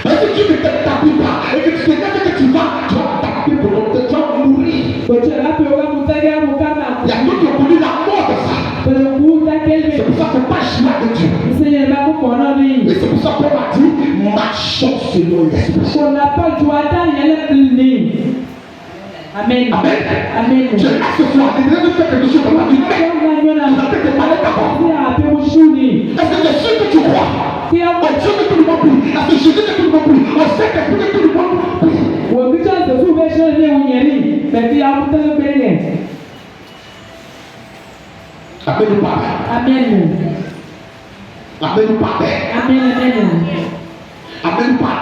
Mais si Dieu ne t'établit pas et que tu te lèves et que tu vas t'établir pour l'autre, tu vas mourir. Il y a d'autres qui ont connu la mort de ça. C'est pour ça qu'il ne faut pas jouer de Dieu. Et c'est pour ça qu'on m'a dit, marchons selon l'esprit. Amen. Je laisse ce soir, les deux faire quelque chose comme la vie. Mais tu vas te parler d'abord. Est-ce que c'est sûr que tu crois? Au Dieu que tout le monde prie. À ce Jésus que tout le monde prie. Au Saint-Esprit que tout le monde prie. Amen ou pas? Amen ou pas? Amen ou pas?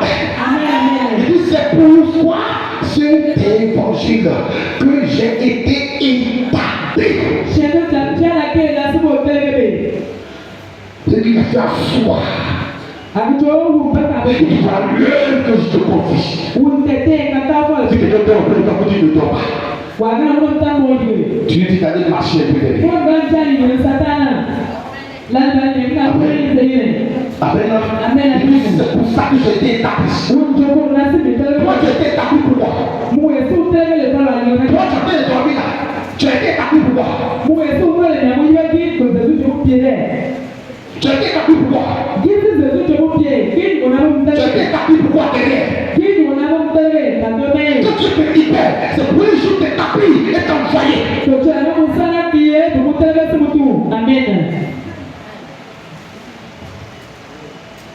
Il dit c'est pourquoi cet évangile que j'ai été établi. C'est qu'il a fait asseoir. Il dit l'heure que je te confie. Si quelqu'un dort, tu ne dors pas. Tu lui dis d'aller marcher un peu derrière. Amen. C'est pour ça que j'ai été établi. Toi, tu as été établi pour moi. Toi, tu as été dormi là. Tu as été établi pour moi. Tu as été établi pour moi. Tu as été établi pour moi derrière. Quand tu te libères, c'est pour les jours t'établir et t'envoyer. Amen.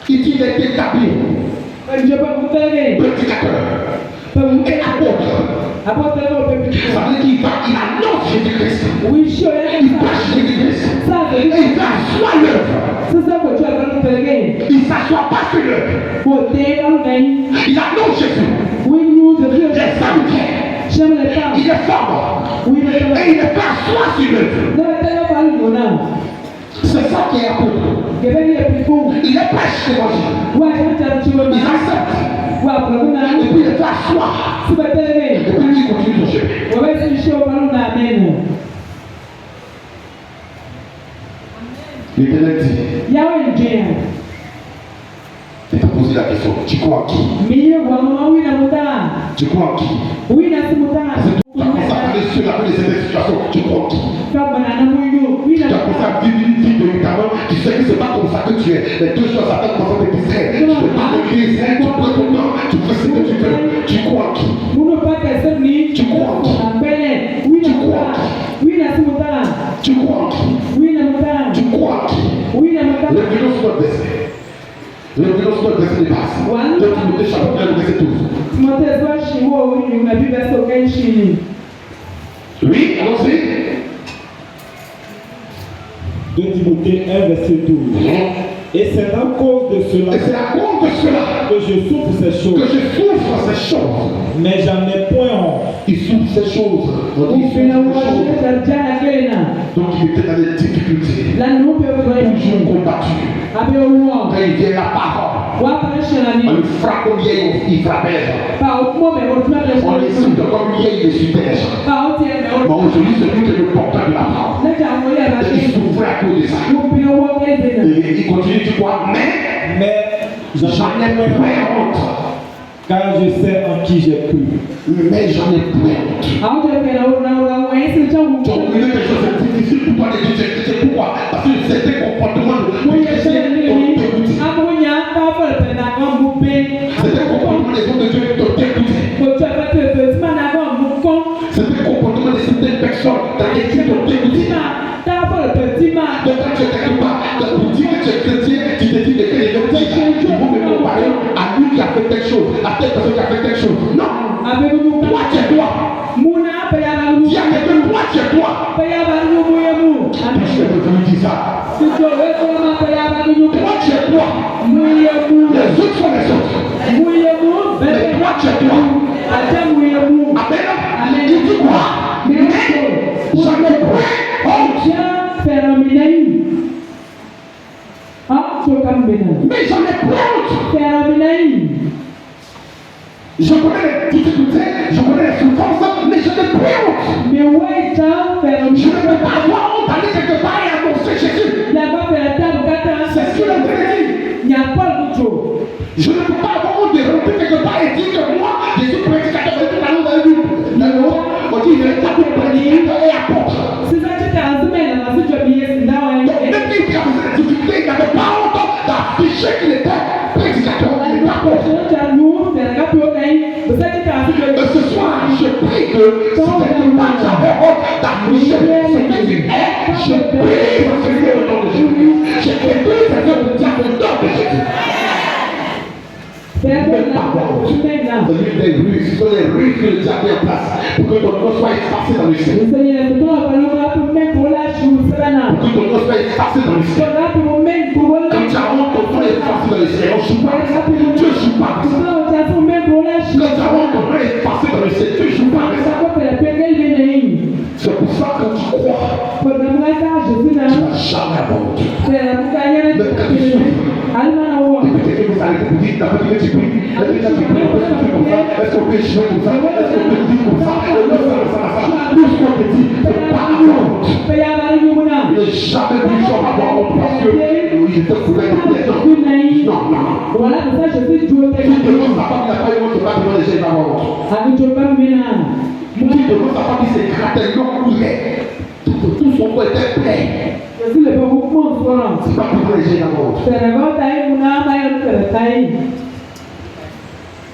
Il dit qu'il est établi. Prédicateur. Et apôtre. Ça veut dire qu'il annonce Jésus-Christ. Il prêche Jésus-Christ. Et il fait asseoir l'œuvre. Il ne s'assoit pas sur l'œuvre. Il annonce Jésus. Les salutaires. Il est fort. Et il est fait asseoir sur l'œuvre. C'est ça qui est apôtre. Il est prêche l'évangile. Il accepte. Et puis il est fait asseoir. Et puis il continue son chemin. L'Éternel dit. C'est pour ça poser la question. Tu crois en qui? Tu crois en qui? Parce que tu as commencé à parler sur la de cette situation. Tu crois en qui? Tu as commencé à vivre une vie de médicament. Tu sais que c'est pas comme ça que tu es. Les deux choses attendent dans ton extrait. Tu ne peux pas l'église. Tu prends ton temps. Tu fais ce que tu veux. Tu crois en qui? Tu crois en qui? Tu crois en qui? Tu crois en qui? Tu crois en qui? Revenons sur notre verset. Revenons sur notre verset de base. 2 Timothée chapitre 1, verset 12. Oui, allons-y. 2 Timothée 1, verset 12. Et c'est à cause de cela que je souffre ces choses. Mais j'en ai point honte. Il souffre ces choses. Donc il était dans des difficultés. Toujours combattu. Quand il vient la parole, on le frappe comme il frappait. On l'insulte comme il est super. Mais aujourd'hui, celui qui est le porteur de la parole, il souffrait à cause de ça. Et il continue, tu crois, mais j'en ai point honte. Car je sais en qui j'ai cru. Mais j'en ai point honte. Donc, il y a quelque chose de difficile pour toi de dire c'est pourquoi? Parce que c'était comportement de chrétien t'ont dégoûté. C'était comportement des hommes de Dieu t'ont dégoûté. C'était comportement de certaines personnes dans lesquelles t'ont dégoûté. Donc quand tu es quelque part, pour dire que tu es chrétien, tu te dis de quel est le dire. Tu vas me comparer à lui qui a fait quelque chose, à telle personne qui a fait quelque chose. Non. Toi tu es toi. Il y a quelqu'un, toi tu es toi. Je peux vous dire ça. Toi tu es toi. Les autres sont les autres. Mais toi tu es toi. Amen. Il dit quoi? Mais j'en ai point honte. Mais j'en ai point honte. Je connais les difficultés, je connais les souffrances, mais je n'ai point honte. Je ne peux pas avoir honte d'aller quelque part et annoncer Jésus. C'est ce qu'il a dit. Je ne peux pas avoir honte de rentrer quelque part et dire que moi, je suis prédicateur de tout dans la Bible. D'accord? On dit il est appelé prédicateur et apôtre. Donc même qu'il a besoin de difficultés, il n'avait pas honte d'afficher qu'il était prédicateur et apôtre. Et ce soir, je prie que si quelque part tu avais honte d'afficher ce que tu es, je prie pour celui au nom de Jésus. Je prie que tu dire au nom de Jésus. Celui des rues, ce sont les rues que le diable est en place pour que ton nom soit effacé dans le ciel. Pour que ton nom soit effacé dans le ciel. Quand tu as honte, ton nom est effacé dans le ciel. On ne joue pas avec ça. Dieu ne joue pas avec ça. Quand tu as honte, ton nom est effacé dans le ciel. Dieu ne joue pas avec ça. C'est pour ça que tu crois. Tu n'as jamais honte. Mais quand tu souffres, peut-être que vous allez vous dire, d'après que tu pries, est-ce qu'on peut échouer comme ça? Est-ce qu'on peut dire comme ça? Tout ce qu'on te dit, c'est pas honte. Il n'est jamais vu genre avoir honte parce qu'il était couvert de plaie. Non. Voilà, pour ça, je suis Dieu. Si demande sa femme, il n'a pas eu honte, il va demander les gens d'avoir honte. Si demande sa femme, il s'est gratté, non, il est. Tout son corps était plein. C'est pas pour les gens d'avoir honte.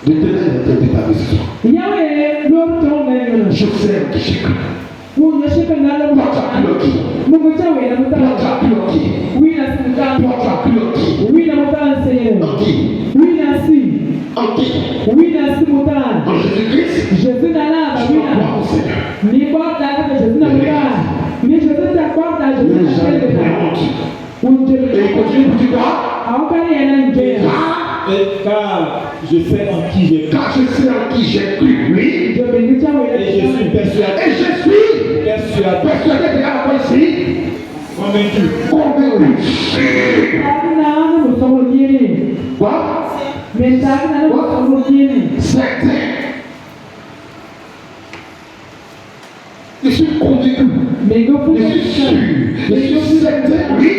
L'éternel est en train de ta décision. Je sais que j'ai cru. Toi, tu as cru le qui? Toi, tu as cru le qui? Toi, tu as cru le qui? En qui? En Jésus-Christ? Je veux croire au Seigneur. Mais jamais honte. Et il continue pour dire quoi? Car je sais en qui j'ai cru. Car je sais en qui j'ai cru, oui. Et je suis persuadé. Et je suis persuadé, regarde quoi ici. Convaincu. Quoi? Certain. Je suis convaincu. Je suis sûr. Je suis certain, oui.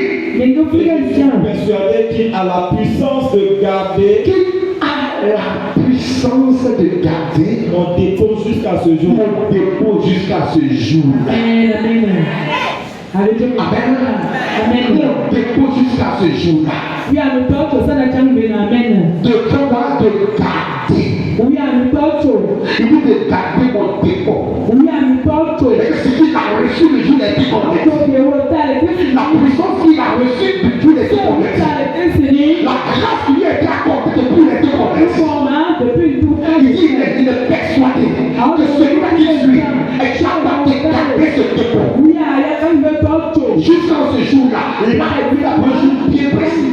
persuadé qu'il a la puissance de garder. La puissance de garder mon dépôt jusqu'à ce jour. Mon dépôt jusqu'à ce jour. Amen. Amen. Mon dépôt jusqu'à ce jour-là. De pouvoir de garder. Il dit de garder mon dépôt. Et ce qu'il a reçu le jour des dépôts. La puissance qu'il a reçue depuis les dépôts. La grâce qui lui a été accordée depuis les dépôts. Il dit il est persuadé que celui-là qui suit est capable de garder ce dépôt. Jusqu'à ce jour-là, il a vu la mesure bien précise.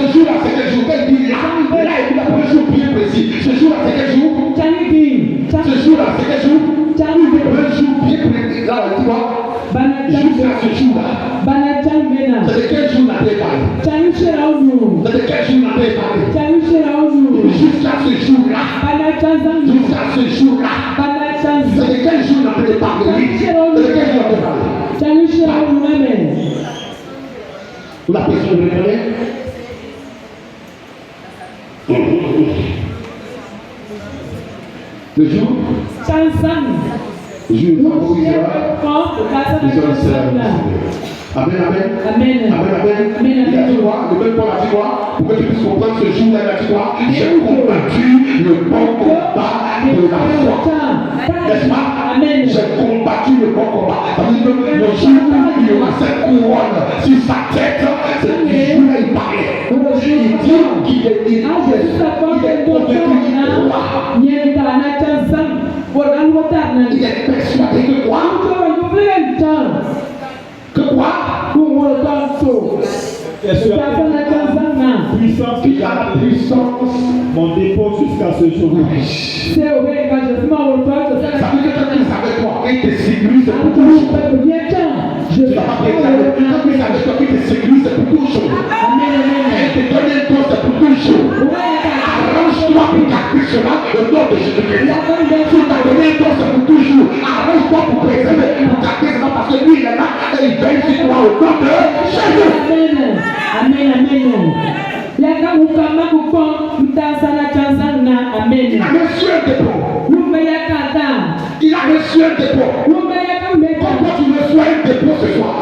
Ce jour-là, c'est quel jour? Il dit là, il a vu la mesure bien précise. Ce jour-là, c'est quel jour? Ce jour-là, c'est quel jour? Mesure bien précise. Là, tu vois, jusqu'à ce jour-là. C'est de quel jour la déparé? C'est de quel jour la déparé? Jusqu'à ce jour-là. Jusqu'à ce jour-là. C'est de quel jour la déparé? C'est de quel jour la déparé? La personne le connaît? Le jour? Le jour favorisera. Amen, amen. Amen, amen. Il a dit quoi? Le même Paul a dit quoi? Pour que tu puisses comprendre ce jour-là, il a dit quoi? J'ai combattu le bon combat de la foi. N'est-ce pas? J'ai combattu le bon combat. Ça veut dire que le jour où il y aura cette couronne sur sa tête, c'est le jour-là il parlait. Il dit qu'il est convaincu roi. Il est persuadé que quoi? Que quoi? Puissance qui a la puissance. Mon dépôt jusqu'à ce jour. Ça veut dire que quand tu savais quoi? Et tes sécurités, c'est pour tout. Tu n'as pas bien ça. Quand tu savais quoi? Et tes sécurités, c'est pour tout. Et tes données, c'est pour tout. Arrange-toi pour garder cela au nom de Jésus-Christ. Si ta donnée, c'est pour toujours. Arrange-toi pour préserver, pour garder cela parce que lui, il est là et il veille sur toi au nom de Jésus. Amen. Il a reçu un dépôt. Il a reçu un dépôt. Pourquoi tu reçois un dépôt ce soir?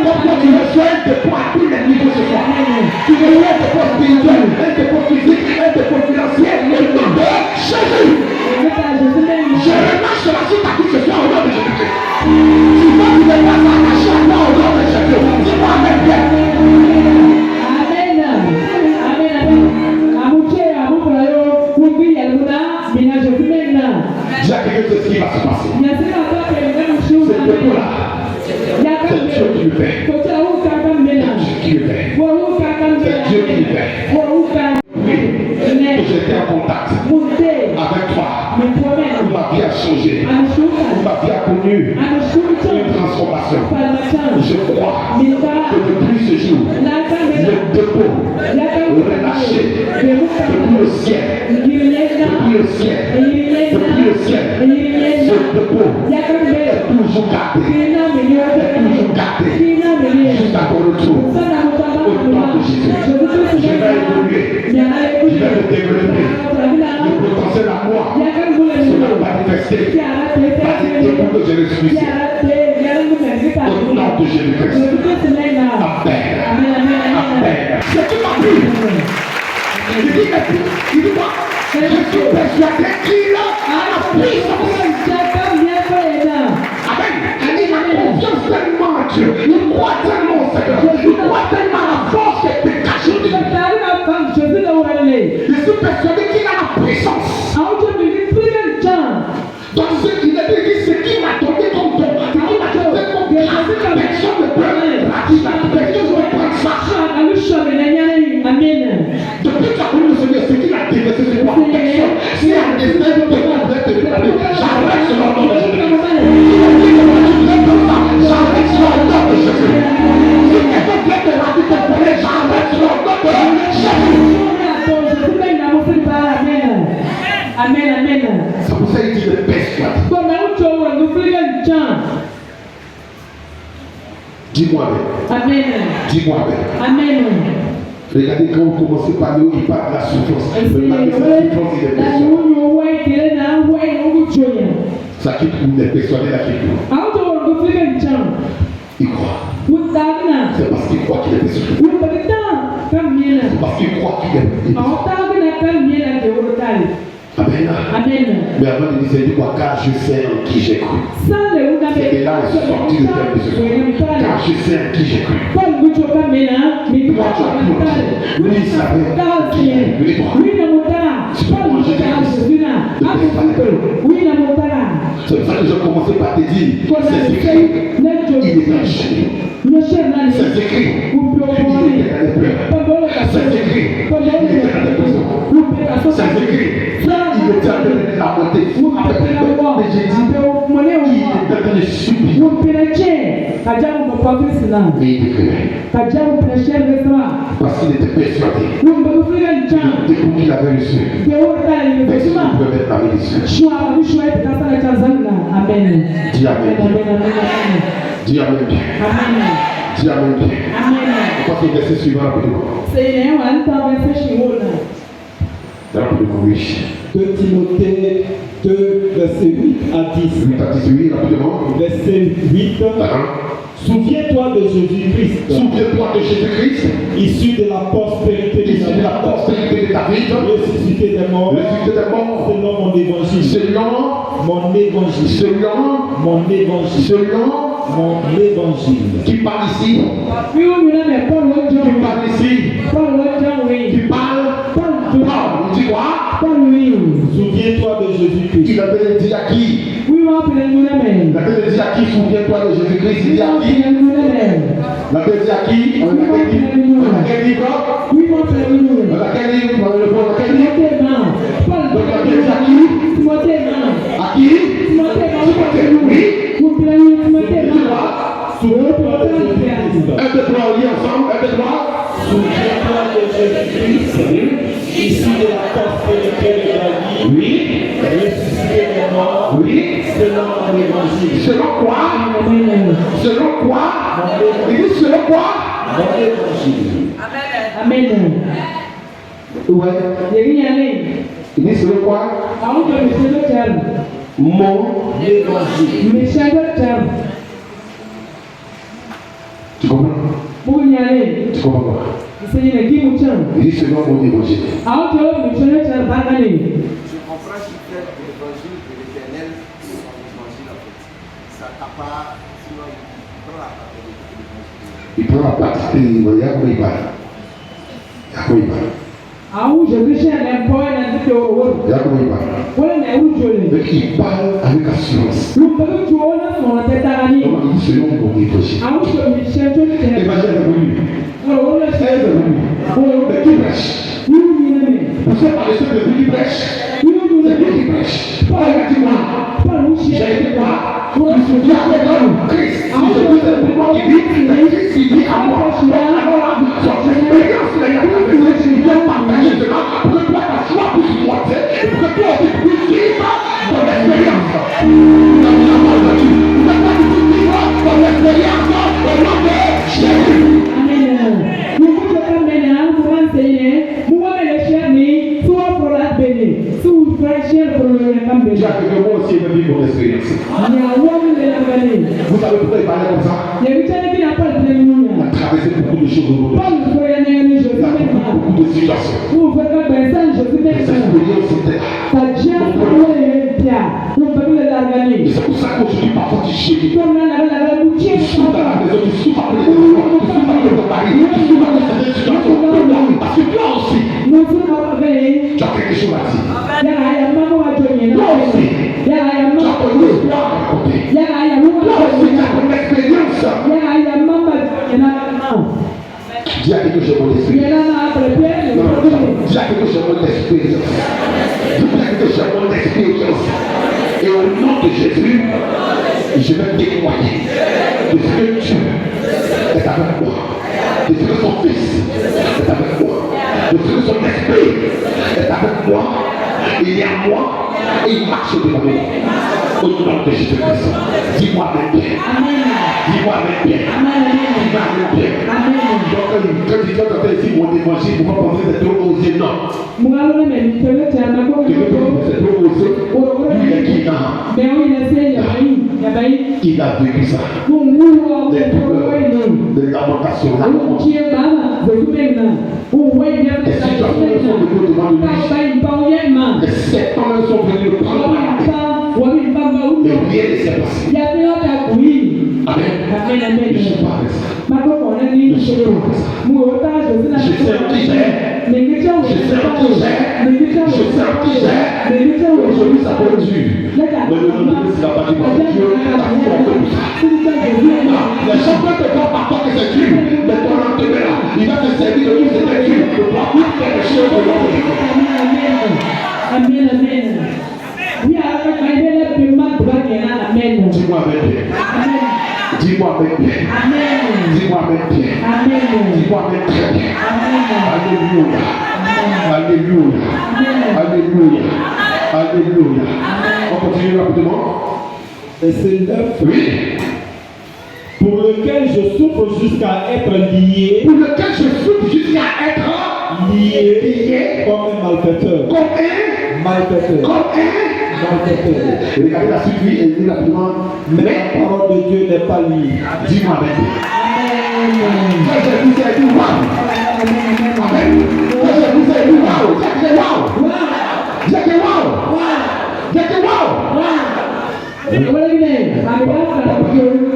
Pourquoi tu reçois un dépôt à tous les niveaux ce soir? Tu reçois un dépôt spirituel, un dépôt physique, un dépôt financier, au nom de Jésus. Je relâche la suite à tout ce soir au nom de Jésus. Si toi tu ne pas s'attacher à moi au nom de Jésus, dis-moi amen bien. Dis à quelqu'un ce qui va se passer. C'est le dépôt-là. C'est Dieu qui le fait. C'est Dieu qui le fait. C'est Dieu qui le fait. Oui, que j'étais en contact avec toi. Ma vie a changé. Ma vie a connu une transformation. Je crois que depuis ce jour, le dépôt relâché depuis le ciel, depuis le ciel, depuis le ciel, ce dépôt est toujours gardé, jusqu'à ton retour. Au nom de Jésus, je vais évoluer, je vais me développer. Le potentiel à moi sera manifesté par les dépôts que j'ai reçus. Au nom de Jésus-Christ. Amen. C'est tout ma vie. Il dit quoi? Je suis persuadé qu'il a la puissance. Amen. Il a confiance tellement en Dieu. Il croit tellement au Seigneur. Il croit tellement à la force qui est cachée de lui. Je suis persuadé qu'il a la puissance. Donc ce qu'il a dit, ce qu'il m'a donné comme don, ce qu'il m'a donné comme grâce, personne ne peut rater ça, personne ne peut prendre ça. Depuis que tu as connu le Seigneur, ce qu'il a déversé sur toi, personne, si un destin de toi devait te rétablir, j'arrête cela au nom de Jésus. Si on dit que moi tu voulais comme ça, j'arrête cela au nom de Jésus. Si quelqu'un voulait te rater ton problème, j'arrête cela au nom de Jésus. Amen. C'est pour ça qu'il dit de persuader. Dis Dis-moi Amen. Dis-moi Amen. Regardez quand vous commencez par nous, il parle de la souffrance. Malgré cette souffrance, il est persuadé. Ça quitte où il est persuadé, la quitte. Il croit. C'est parce qu'il croit qu'il est persuadé. C'est parce qu'il croit qu'il est persuadé. Amen. Amen. Mais avant de dire, c'est quoi? Car je sais en qui j'ai cru. C'est de là est sorti le terme de ce soir. Car je sais en qui j'ai cru. Toi, tu as cru. Lui, il savait qui il est. Lui, toi. C'est pourquoi je t'ai c'est pour ça que je commençais par te dire, c'est écrit, il est enchaîné. C'est écrit, il était dans les pleurs. C'est écrit, il était dans les prisons. C'est écrit, il était en train de la beauté. Mais j'ai dit, il était en train de subir. Mais il décrivait. Parce qu'il était persuadé. Dès qu'il avait reçu, personne ne pouvait mettre la vie dessus. Amen. Dis Amen. Dis Amen. Dis Amen. On passe au verset suivant rapidement. Rapidement, oui. 2 Timothée 2, verset 8 à 10. 8 à 10, oui, rapidement. Verset 8. Souviens-toi de Jésus-Christ. Souviens-toi de Jésus-Christ. Issu de la prospérité de David. Ressuscité des morts. Selon mon évangile. Selon mon évangile. Qui parle ici? Qui parle ici? Qui parle? Paul. Il dit quoi? Souviens-toi de Jésus-Christ. Il avait dit à qui? Il avait dit à qui? Souviens-toi de Jésus-Christ. Il dit à qui? Il avait dit à qui? On a quel livre? On a quel livre? Donc il avait dit à qui? À qui? Souviens-toi de Jésus-Christ. 1, 2, 3, on lit ensemble. 1, 2, 3. Souviens-toi de Jésus-Christ, issu de la prospérité de David, Oui. ressuscité des morts, Oui. selon mon évangile. Selon quoi? Selon quoi? Il dit selon quoi? Mon évangile. Amen. Ouais. Il dit selon quoi? Mon évangile. Tu comprends? Tu comprends quoi? Il dit selon mon évangile. Je comprends sur l'évangile de l'éternel, son évangile en fait. Ça t'a pas, sinon il prend la partie de l'évangile. Il prend la partie de l'évangile. Il y a quoi il parle? Il y a comment il parle avec assurance. Donc il dit selon mon évangile. Évangile est venu. C'est venu. Mais qui prêche? Vous savez par les ceux de qui prêche? C'est qui prêche? Paul a dit moi. J'ai été quoi? Je suis dit avec Christ. Si je vous ai dit moi qui dit, mais Christ il dit à moi. Alors son expérience là, il y a des choses qui viennent partager cela pour que toi ta foi puisse monter et pour que toi aussi puisses vivre ton expérience. Vous avez la parole de Dieu. Vous êtes pas du tout vivre ton expérience au nom de Jésus. Dieu a fait que moi aussi je vis mon expérience. Vous savez pourquoi il parlait comme ça? Il a traversé beaucoup de choses au monde. Il a vécu beaucoup de situations. Les expériences étaient là. Et c'est pour ça qu'aujourd'hui parfois tu chéris. Tu souffres dans la maison, tu souffres après les enfants, tu souffres après ton mari, tu souffres après certaines situations. Parce que toi aussi, tu as quelque chose à dire. Toi aussi, tu as ton histoire à raconter. Toi aussi, tu as ton expérience. Dis à quelque chose mon expérience. Dis à quelque chose mon expérience. Dis à quelque chose mon expérience. Et au nom de Jésus, je vais témoigner de ce que Dieu est avec moi. De ce que son Fils est avec moi. De ce que son Esprit est avec moi. Il est à moi et il marche devant nous. Au nom de Jésus-Christ. Dis-moi avec bien. Dis-moi avec bien. Dis-moi avec bien. Donc, quand tu entends ici mon évangile, vous ne pensez que c'est trop osé, non. C'est trop osé. Lui est qui il a vécu ça. Les douleurs, les lamentations, la honte. Les situations sont venues devant lui. Les serpents sont venus le prendre. Mais rien ne s'est passé. Amen. Je ne suis pas avec ça. Je sais qui j'ai. Aujourd'hui, ça peut être dur. Mais le lendemain, c'est la partie parce que Dieu t'a formé pour ça. Les champions te voient par toi que c'est dur. Mais ton lendemain là, il va te servir de tout ce que tu ne peux pas faire les choses de l'homme. Amen. Dis-moi avec bien. Dis-moi avec bien. Dis-moi avec bien. Dis-moi avec très bien. Alléluia. Alléluia. Alléluia. On continue rapidement. Verset 9. Oui. Pour lequel je souffre jusqu'à être lié. Pour lequel je souffre jusqu'à être lié. Comme un malfaiteur. Regardez la suite, lui, et dit rapidement. Mais la parole de Dieu n'est pas liée. Dis-moi avec lui. Amen.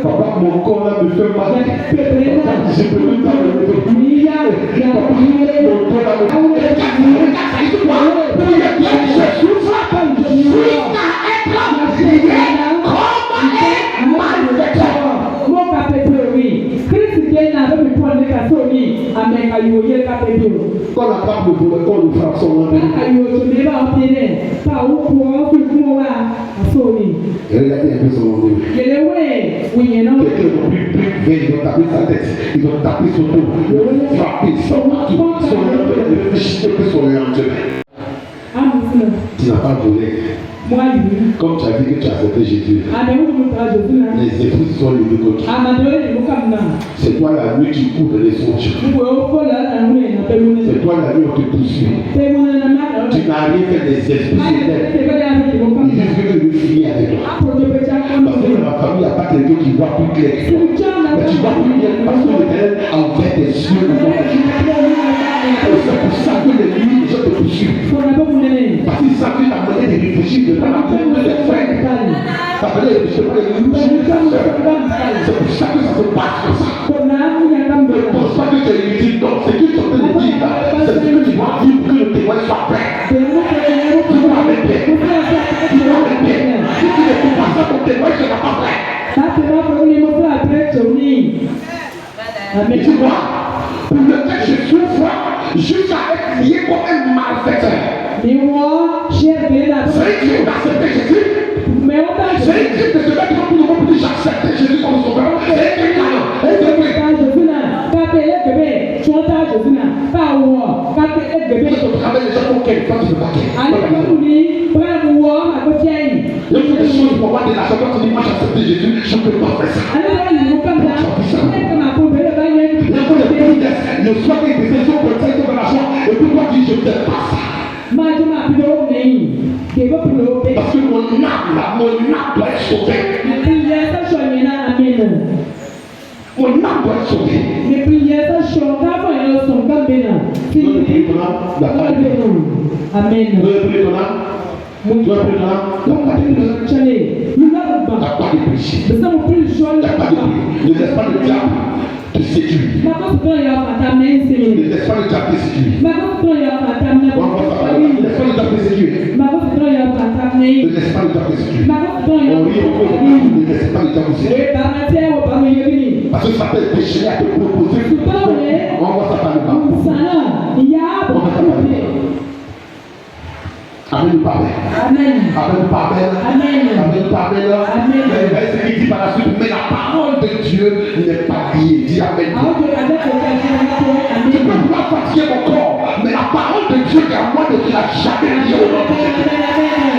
Papa, mon corps là me fait mal. Je peux plus parler. Quand la femme me voulait, quand nous frappe son nom. Regardez un peu son nom. Quelqu'un va plus ils vont taper sa tête, ils vont taper son dos, frapper son tu n'as pas volé. Comme tu as dit que tu as accepté Jésus, les esprits sont levés contre toi. C'est toi la nuit qui couvre les songes. C'est toi la nuit où tu te poursuis. Tu n'as rien fait des esprits célèbres. Il dit que je vais finir avec toi. Parce que dans la famille, il n'y a pas quelqu'un qui voit plus clair que toi. Mais tu vois plus bien parce que l'Éternel a ouvert tes yeux au monde. C'est pour ça que les nuits, les gens te poursuivent. Parce qu'ils savent que tu as mené des réfléchis devant la tête de tes frères. Ça veut dire que je pas les loups sur ta soeur. C'est pour ça que ça se passe comme ça. Ne pense pas que tu es inutile. Donc, c'est que tu es en train de dire là. C'est ce que tu dois dire pour que le témoin soit vrai. Tu dois avec bien. Tu dois avec bien. Si tu ne fais pas ça, ton témoin ne sera pas vrai. Et tu vois, pour lequel je souffre, jusqu'à être lié comme un malfaiteur. C'est écrit d'accepter Jésus. C'est écrit de se mettre pour le monde pour dire j'accepte Jésus comme sauveur. C'est écrit les gens pour quel temps tu ne peux pas il faut des choses pour avoir de l'argent. Quand tu dis moi j'accepte Jésus, je ne peux pas faire ça. Il faut des promesses. Le soir des décisions pour ça, il faut de l'argent. Et puis toi tu dis je ne fais pas ça. Parce que mon âme doit être sauvée. Mon âme doit être sauvée. Amen. Tu vas plus là, il n'y a pas de péché. Il n'y a pas de péché. Ne laisse pas le diable te séduire. Ne laisse pas le diable te séduire. Ne laisse pas le diable te séduire. Ne laisse pas le diable te séduire. On rit au cours de ne laisse pas le diable te séduire. Parce que ça peut être péché à te proposer. On voit ça par le bas. Amen, Père. Amen. Amen, Père. Amen. Amen, Père. Amen. C'est ce qu'il dit par la suite. Mais la parole de Dieu n'est pas liée. Dis Amen. Tu peux pas fatiguer mon corps, mais la parole parole de Dieu qui est en moi ne l'a jamais dit au nom de Jésus.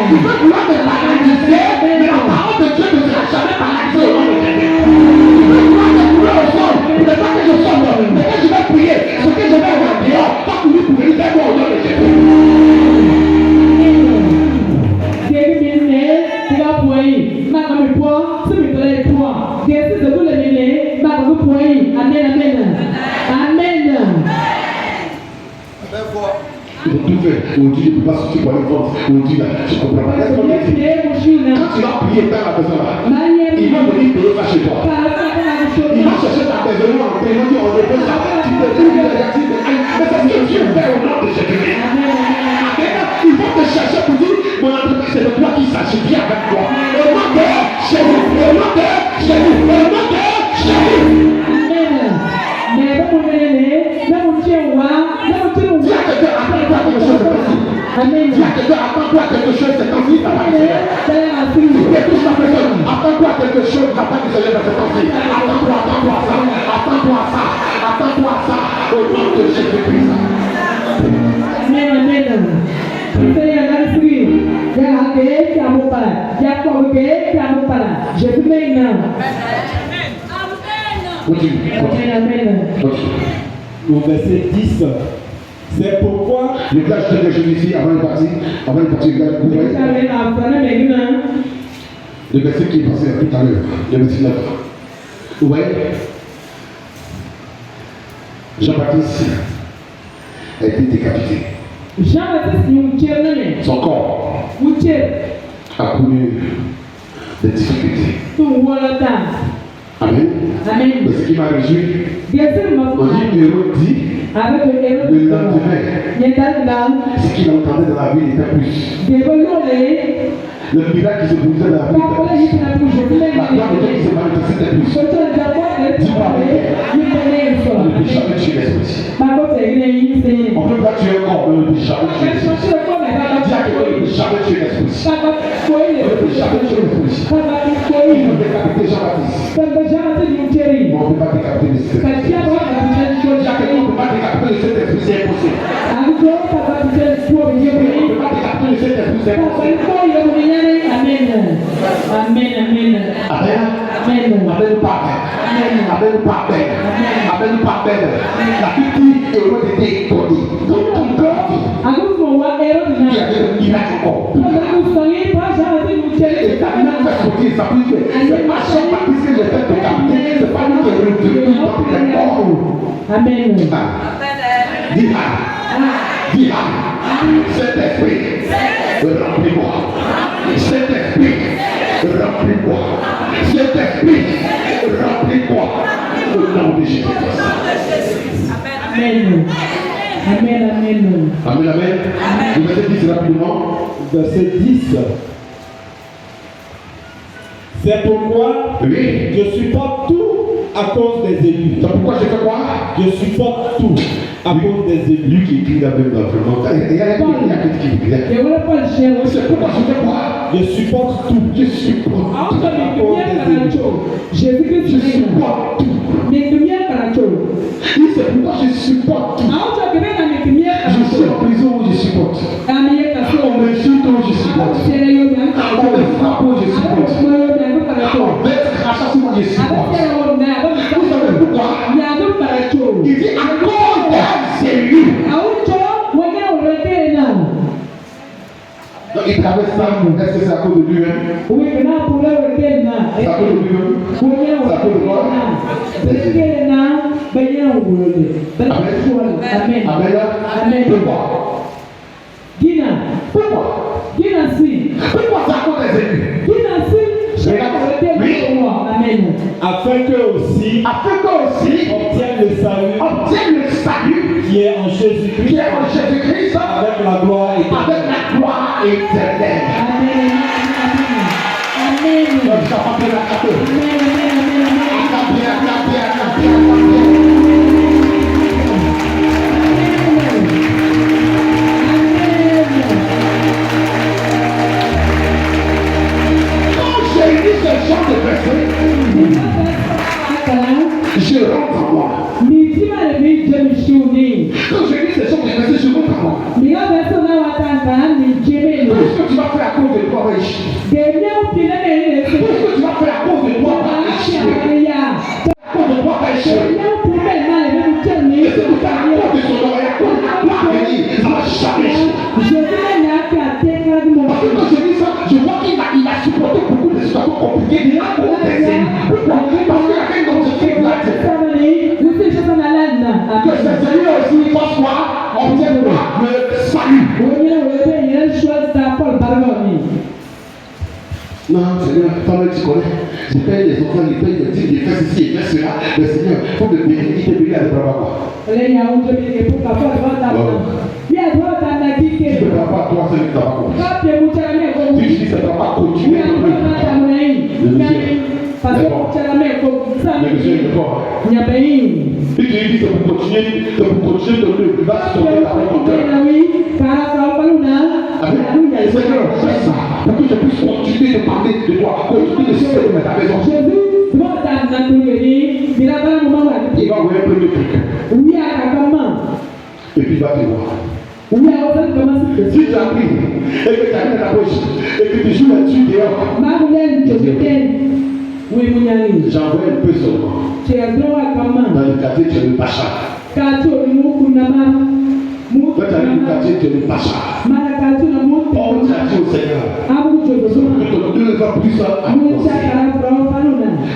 Tu peux vouloir te paralyser, mais la parole de Dieu ne sera jamais paralysée au nom de Jésus. Tu peux vouloir te couler au sol, ne pas que je sorte, mais que je vais prier, ce que je vais avoir dehors, pas pour lui pour lui faire au nom de Jésus. Il faut tout faire. On dit, je ne peux pas sortir pour aller vendre. On dit, là, je ne comprends pas. Quand tu vas prier dans la maison là, il va venir payer ça chez toi. Il va chercher ta maison en payant, on repose ça. Tu peux dire, mais c'est ce que Dieu fait au nom de Jésus. Ils vont te chercher pour dire, mon entreprise, c'est de toi qui s'agit bien avec toi. Au nom de Jésus, au nom de Jésus, au nom de Jésus. Amen. Dis à quelqu'un, attends-toi quelque chose, c'est temps-ci, ça va se faire. Touche la personne, attends-toi quelque chose, ça va se faire dans ce temps-ci. Attends-toi à ça, attends-toi à ça, attends-toi à ça, au nom de Jésus-Christ. Amen, amen. Saya nak sini, jangan ke kamu pada, jangan ke kamu pada. Jésus maintenant. Continue. Amen, amen. Au verset 10, c'est pourquoi le gars, je te dis ici, avant de partir, le gars, vous voyez, le verset qui est passé tout à l'heure, le verset 9. Vous voyez, Jean-Baptiste a été décapité. Son corps a connu des difficultés. Amen. Amen. Mais ce qui m'a réjoui, on dit Hérode dit, le lendemain, ce qu'il entendait dans la ville était plus. Le miracle qui se produisait dans la ville était plus. La gloire de Dieu qui se manifestait plus. Dis-moi, on ne peut jamais tuer l'esprit. On peut pas tuer un corps, mais on ne peut jamais tuer l'esprit. Dis à quelqu'un, on ne peut jamais tuer l'esprit. On ne peut jamais tuer l'esprit. Ils ont décapité Jean-Baptiste. Mais on ne peut pas décapiter l'esprit. Dis à quelqu'un, on ne peut pas décapiter le Saint-Esprit, c'est impossible. On ne peut pas décapiter le Saint-Esprit, c'est impossible. Amen. Amen. Amen. Amen. Amen. La Bible dit Hérode était étonné. Donc tout le monde il y avait le miracle encore. Et ta mère fait sortir sa prière. C'est pas Jean-Baptiste qui l'a fait décapiter. C'est pas lui qui est revenu dans les morts. Amen. Dis cet esprit, remplis-moi. Cet esprit, remplis-moi. Cet esprit, remplis-moi. Au nom de Jésus-Christ. Amen. Amen. Amen. Amen, amen. Vous verset 10 rapidement. Verset 10. C'est pourquoi je supporte tout à cause des élus. C'est pourquoi je fais quoi? Je supporte tout à cause des élus. Lui qui écrit la Bible dans le il y a quelqu'un qui écrit. C'est pourquoi je fais quoi? Je supporte tout. Je supporte tout. Jésus-Christ, Je supporte tout. Il c'est pourquoi je supporte tout. Je suis en prison où je supporte. On me insulte où je supporte. On me frappe où je supporte. On me crache sur moi je supporte. Vous savez pourquoi? Il dit à cause d'un élu. Donc il traverse ça. Est-ce que c'est à cause de lui-même? C'est à cause de lui-même? C'est à cause de quoi? Amen. Amen. Pourquoi? Pourquoi? Pourquoi c'est à cause des élus? Afin qu'eux aussi obtiennent le salut qui est en Jésus-Christ avec la gloire éternelle. Je rentre en moi. Quand je lis ce genre de versets, je rentre en moi. Tout ce que tu vas faire à cause de toi va échouer. Tout ce que tu vas faire à cause de toi va échouer. À cause de toi va échouer. Et c'est pour ça à cause de son oreille, à cause de la venir, ça va jamais échouer. Parce que quand je dis ça, je vois qu'il a supporté beaucoup de situations compliquées à cause des ennemis. Pourquoi? Parce qu'il avait un objectif là-dedans. Que ce Seigneur aussi, soit obtient quoi? Le salut. Non, Seigneur, toi-même tu connais. Je paye les enfants, je paye les dîmes, je fais ceci, je fais cela. Mais Seigneur, il faut me bénir, il te bénit avec papa. Si tu ne peux pas, toi, c'est le tabac. Si tu dis c'est tabac, continue. Le monsieur est fort. Si tu dis c'est pour continuer de le va se tomber dans ton cœur. Seigneur, fais ça pour que je puisse continuer de parler de toi, continuer de servir de ta maison. Il va envoyer un premier truc. Et puis il va te voir. Si tu as pris et que tu as mis ta poche et que tu joues là-dessus dehors, j'envoie un peu seulement. Dans le quartier, tu es le pacha. Quand tu arrives au quartier, tu es le pacha. Oh, tu as dit au Seigneur. Que ton Dieu ne va plus à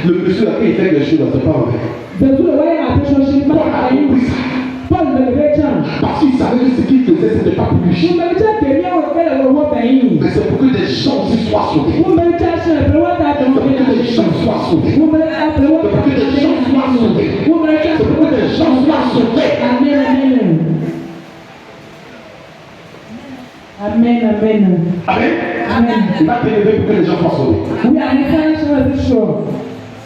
le monsieur a fait des choses, c'est pas vrai. Paul a compris ça. Parce qu'il savait que ce qu'il faisait, c'était pas pour lui. Mais c'est pour que des gens aussi soient sauvés. C'est pour que des gens soient sauvés. C'est pour que des gens soient sauvés. C'est pour que des gens soient sauvés. Amen. Amen, amen. Amen. Il va t'élever pour que les gens soient sauvés.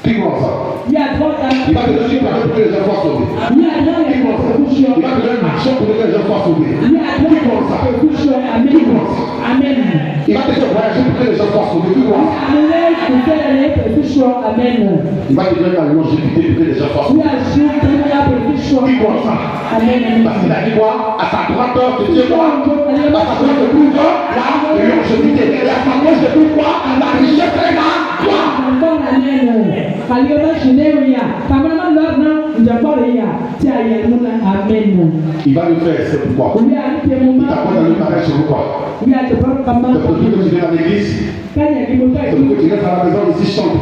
Qui croit ça? Il va te donner pour que les gens soient sauvés. Qui croit ça? Il va te donner une action pour que les gens soient sauvés. Qui croit ça? Qui croit ça? Amen. Il va te faire voyager pour que les gens soient sauvés. Qui croit ça? Il va te donner la longévité pour que les gens soient sauvés. Qui croit ça? Parce qu'il a dit quoi? À sa droite, de Dieu quoi? À sa droite de tout la longévité. Et à sa gauche de tout quoi? La richesse est là. Quoi? Il va le faire, c'est pourquoi. Il t'apprend dans le mariage, c'est pourquoi. C'est pour que tu viens à l'église. C'est pour que tu restes à la maison ici chante.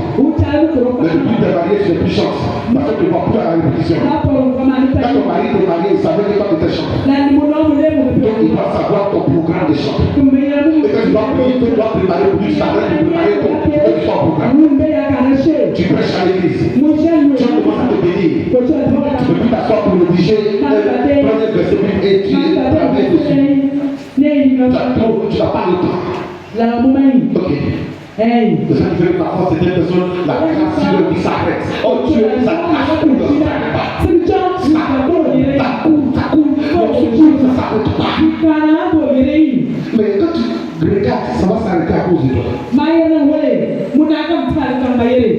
Mais depuis tes mariés, tu n'es plus chante. Parce que tu ne vas plus à la répétition. Quand ton mari t'est marié, il savait que toi tu étais chante. Donc il va savoir ton programme de chante. Et que tu dois prier, tu dois préparer pour lui, ça va te préparer ton programme. Tu prêches à l'église. Tu commences à te bénir. Tu ne peux plus t'asseoir pour le DJ. Prends le verset et tu travailles dessus. Tu n'as pas le temps. Ok. C'est ça qui fait que parfois cette personne, la grâce sur lui s'arrête. Oh Dieu, ça grâce pour le s'arrête pas. Ça coule. Non, ce Dieu, ça s'arrête pas. Mais quand tu regardes, ça va s'arrêter à cause de toi.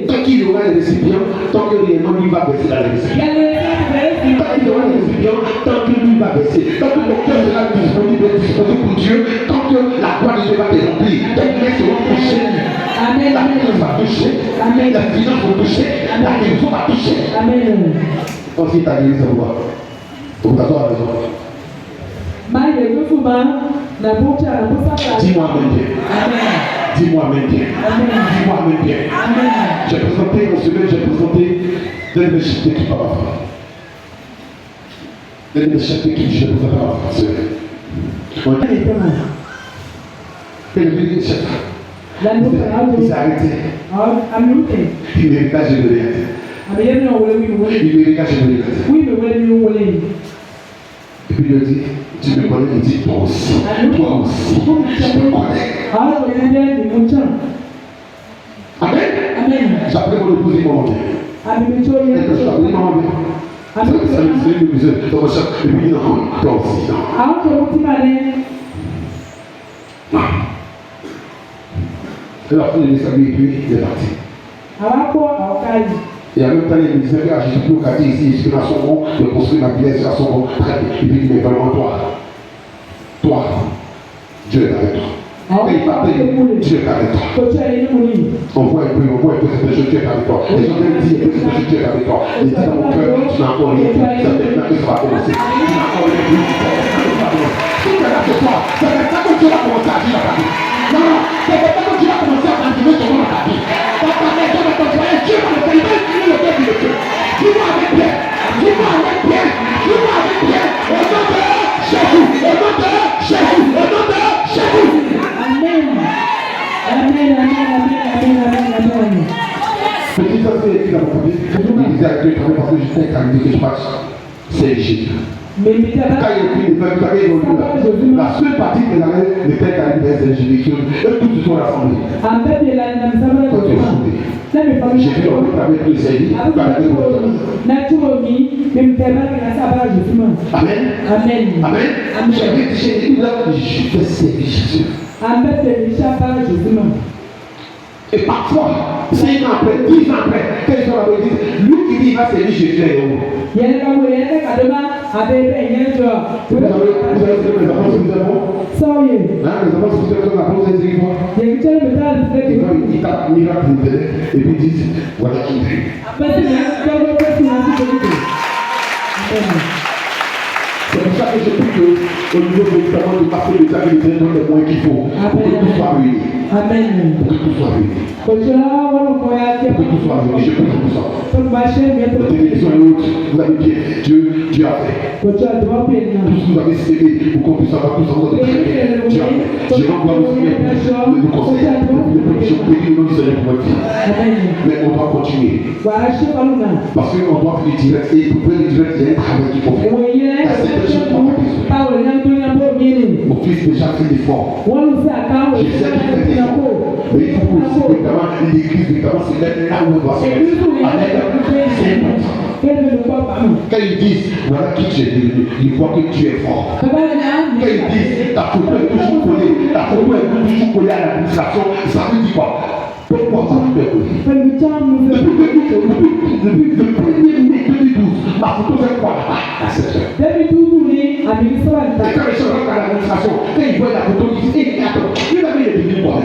Tant qu'il y aura les récipients, tant que réellement lui va baisser dans les récipients. Tant qu'il y aura les récipients, tant que lui va baisser. Tant que ton cœur sera disposé pour Dieu, tant que la gloire de Dieu va te remplir, tes mains seront touchées. La puissance va toucher, la finance va toucher, la guérison va toucher. Quand il t'a dit, c'est pourquoi? Pour t'asseoir à la maison. Dis-moi amen bien. Dis-moi amen bien. Dis-moi amen bien. J'ai présenté mon semaine, j'ai présenté des chefs d'équipe à ma femme. Des chefs d'équipe, j'ai présenté à ma femme. Et le milieu de chef. Il s'est arrêté. Il mérita, je le regrette. Il mérita, je le regrette. Et puis il lui dit, tu me connais, il dit, toi aussi, je me connais. Amen. J'appelle mon épouse, il m'a monté. Et que je t'appelle, il m'a monté. C'est le musée, dans mon chef. Et puis non, toi aussi, non. Et la fin, il est salué, et puis il est parti. Et en même temps, il me disait, regarde, je suis plus au quartier ici, je suis à son rond, je construis ma pièce à son rond. Et puis il dit, mais vraiment toi, Dieu est avec toi. Dieu est avec toi. On voit un peu cette chose, Dieu est avec toi. Les gens viennent dire que cette chose, Dieu est avec toi. Et dis dans mon cœur, tu n'as encore rien. Ça fait maintenant que ça va commencer. Tu n'as encore rien. Si tu es là ce soir, ça fait ça que Dieu va commencer à agir dans ta vie. Non, c'est pas que Dieu va commencer à continuer ton nom dans ta vie. Dans ta maison, dans ton foyer, Dieu va le faire. Il va utiliser le cœur du Dieu. Dis-moi avec Pierre. Dis-moi avec Pierre. Dis-moi avec Pierre. Au nom de Jésus. Au nom de Jésus. Au nom de Jésus. Amen. Amen, amen, amen, amen, amen, amen. Petit ça c'est écrit dans mon papier. Il disait à Dieu parce que j'étais calme que je passe. C'est Jésus. Quand il écrit, vous savez, la seule partie de l'année n'était qu'à c'est Jésus. Eux tous se sont rassemblés. Quand tu es soudé. J'ai vu l'homme qui avait pris ses vies. Amen. Amen. Amen. J'ai dit là, je vais servir Jésus. Et parfois, 5 ans après, 10 ans après, quand ils sont là, ils disent, lui qui dit il va servir Jésus est où? Vous avez servir mes enfants si vous êtes bon? Les enfants si vous êtes bon, la pause est quoi? Ils tapent miracle et puis ils disent, voilà qui est. C'est pour ça que je prie qu'au niveau notamment de passer les habilités dans les moyens qu'il faut pour que tout soit réuni. Amen. Pour que tout soit réuni. Pour que tout soit réuni. Je prie pour ça. La télévision est haute. Vous avez bien. Dieu a fait. Tout ce que vous avez cédé pour qu'on puisse avoir tout ça. Dieu a fait. Je renvoie le Seigneur de nous conseiller. Je prie au nom du Seigneur pour votre vie. Mais on doit continuer. Parce qu'on doit faire direct. Et pour faire direct, il y a un travail qu'il faut faire. Mon fils déjà fait l'effort. Je sais qu'il fait l'effort. Mais il faut aussi notamment l'église, notamment c'est là où on doit se mettre. C'est important. Quand ils disent, voilà qui tu es devenu, ils voient que tu es fort. Quand ils disent, ta photo est toujours collée à l'administration, ça veut dire quoi? Pourquoi ça peut être depuis 2012, ma photo fait quoi à 7 heures. Et quand les gens rentrent à l'administration, quand ils voient la photo, ils disent, attends, il avait les devenus quoi?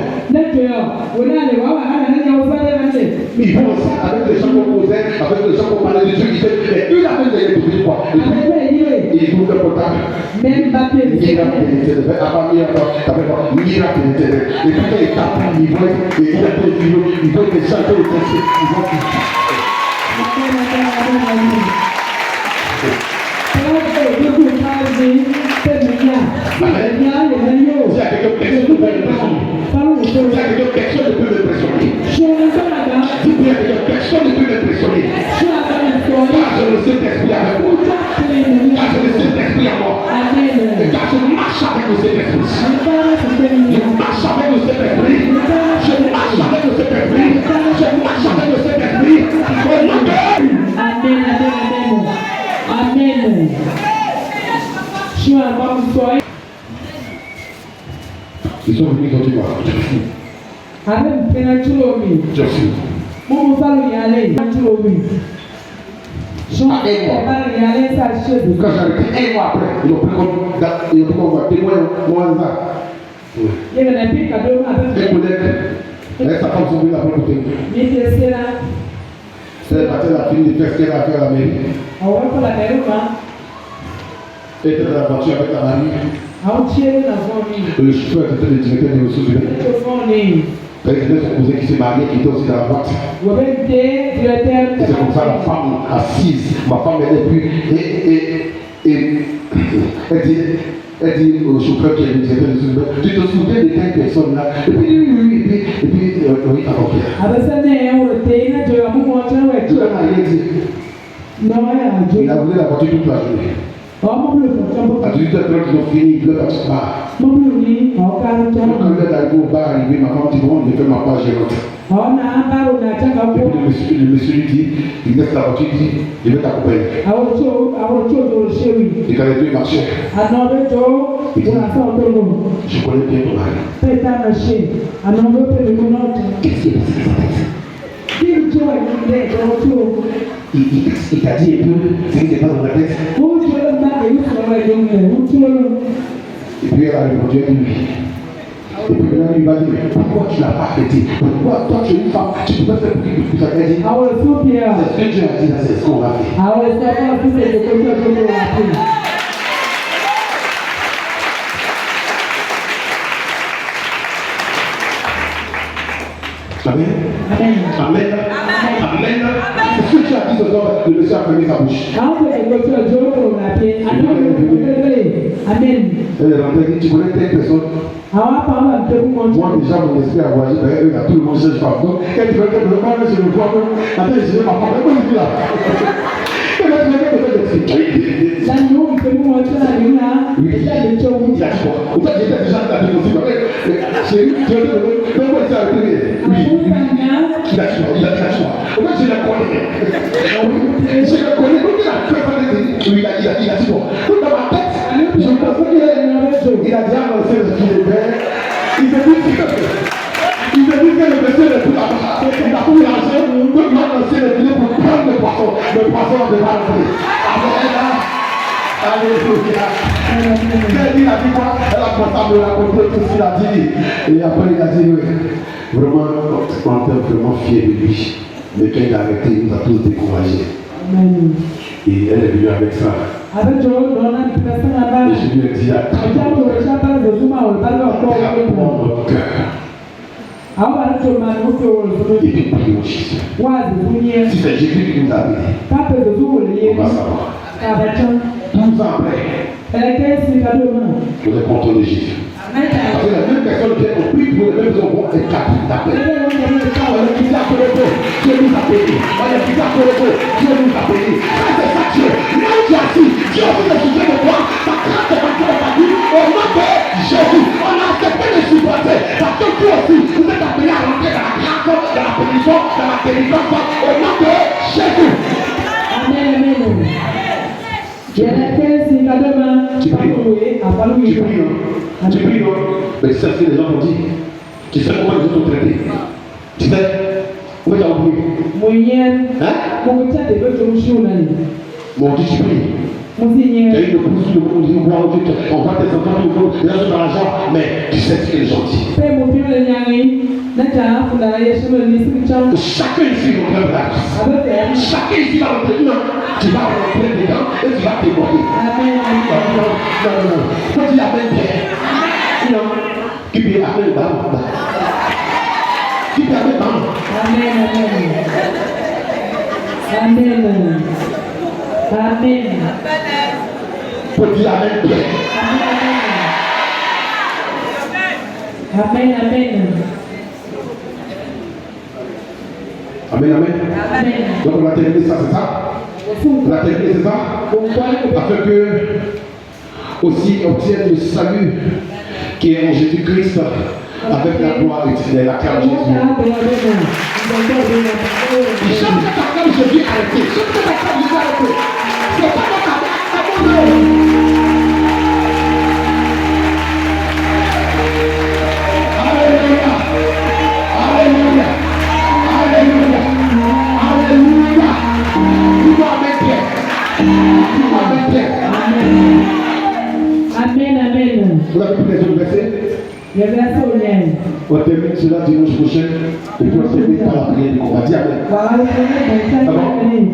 Ils vont aussi avec les gens qu'on causait, avec les gens qu'on parlait de Dieu, ils disaient, mais il avait les devenus quoi? Et ils vont faire portable. Miracle de l'Éternel. Avant miracle, miracle de l'Éternel. Et puis quand ils tapent, ils voient, et il y a des vidéos, ils voient des gens qui ont été ils vont personne ne peut m'impressionner. Personne ne peut m'impressionner. Car je le sais d'esprit avec moi. Car je le sais d'esprit à moi. Et car je marche avec le Saint-Esprit. Je marche avec le Saint-Esprit. Je marche avec le Saint-Esprit. Je marche avec le Saint-Esprit. Au nom de Amen, amen, amen. Amen. Ils sont venus quand tu vois. Je suis. Quand j'arrêtais un mois après, ils ont pris comme témoin, moi, oui. Des collègues, sa femme sont venues après côté. C'est la fille de faire ce qu'elle a fait à la mairie. Elle était dans la voiture avec la mari. Le chauffeur était le directeur des ressources humaines. Quand il venait son cousin qui s'est marié, qui était aussi dans la boîte. C'est comme ça la femme assise. Ma femme elle est plus. Elle dit au chauffeur qui est le directeur des ressources humaines, tu te souviens de telle personne là? Et puis oui, t'as compris. Il a voulu la voiture toute la journée. À 18h30, ils ont fini, ils pleurent à ce bar. Quand elle est arrivée au bar, ma femme dit bon, je fais ma part, je rentre. Et puis le monsieur lui dit, il laisse la voiture, il dit, je vais t'accompagner. Et quand les deux marchaient, il dit, je connais bien ton mari. Qu'est-ce qui est passé? Il t'a dit un peu ce qui se passe dans la tête. Et puis elle a répondu à lui. Et puis là, il va dire, pourquoi tu n'as pas arrêté? Pourquoi toi tu es une femme, tu peux faire pour que ça t'ait dit? C'est ce que Dieu a dit, c'est ce qu'on va faire. Amen. Amen. Amen. Amen. C'est ce que tu as dit ce soir, le monsieur a fermé sa bouche. Amen. Tu connais telle personne. Moi déjà mon esprit a voyagé, il y a tout le monde cherche pas. Donc, quand tu veux que le monde je le vois, attends, je vais m'apprendre. Comment je suis là? En fait, j'étais déjà dans la vie aussi. C'est lui qui a dit, comment ça a été? Oui, il a dit, en fait, je le connais. Je le connais, donc il a fait ça. Oui, il a dit, bon. Donc dans ma tête, je pensais qu'il a déjà lancé le ski de verre. Il s'est dit que le monsieur n'est plus là-bas. Il a pris l'argent, donc il a lancé le filet pour prendre le poisson. Le poisson de la rentrer. Alléluia. Il a dit quoi? Elle a commencé à me raconter tout ce qu'il a dit. Et après il a dit, oui, vraiment, on était vraiment fiers de lui. Mais quand il a arrêté, il nous a tous découragés. Et elle est venue avec ça. Et je lui ai dit, attends, mon cœur. Et puis prions Jésus. Si c'est Jésus qui nous a bénis, on va savoir. 12 ans après, nous est contre de Jésus. Parce que la même personne qui est au prix pour les mêmes hommes est capable d'appeler. Dieu nous a bénis. Dieu nous a bénis. Ça c'est ça Dieu. Là où tu as dit, Dieu vous est soutenu de toi, ta grâce est partie dans ta vie. Au nom de Jésus, on a accepté de supporter. Parce que vous aussi, vous êtes appelés à rentrer dans la grâce, dans la bénédiction, dans la délivrance. Au nom de Jésus. Amen. Tu pries, non? Mais c'est ce que les gens ont dit. Tu sais comment ils ont traité? Tu sais? Où est-ce qu'on prie? Hein? Mon Dieu, tu pries. Il y a une pousse de monde, on voit tes enfants, ils ont de l'argent, mais tu sais ce que les gens disent. Chacun ici va faire la chacun ici va rentrer dedans. Tu vas rentrer dedans et tu vas témoigner. Non. Quand tu appelles Pierre, qui peut appeler Baba. Qui peut appeler Baba. Amen. Pour dire Amen Pierre. Amen. Amen. Donc on va terminer ça, c'est ça? On va terminer, c'est ça? Afin que aussi obtienne le salut qui est en Jésus-Christ avec la gloire éternelle, la carte de Jésus. Chaque fois que ta carte je vis arrêter, chaque fois que ta carte je vis arrêter, c'est pas mon carte. Amen. Vous avez pris les autres versets? Les versets au lien. On termine cela dimanche prochain. Et puis on termine par la prière du combat. Dis Amen.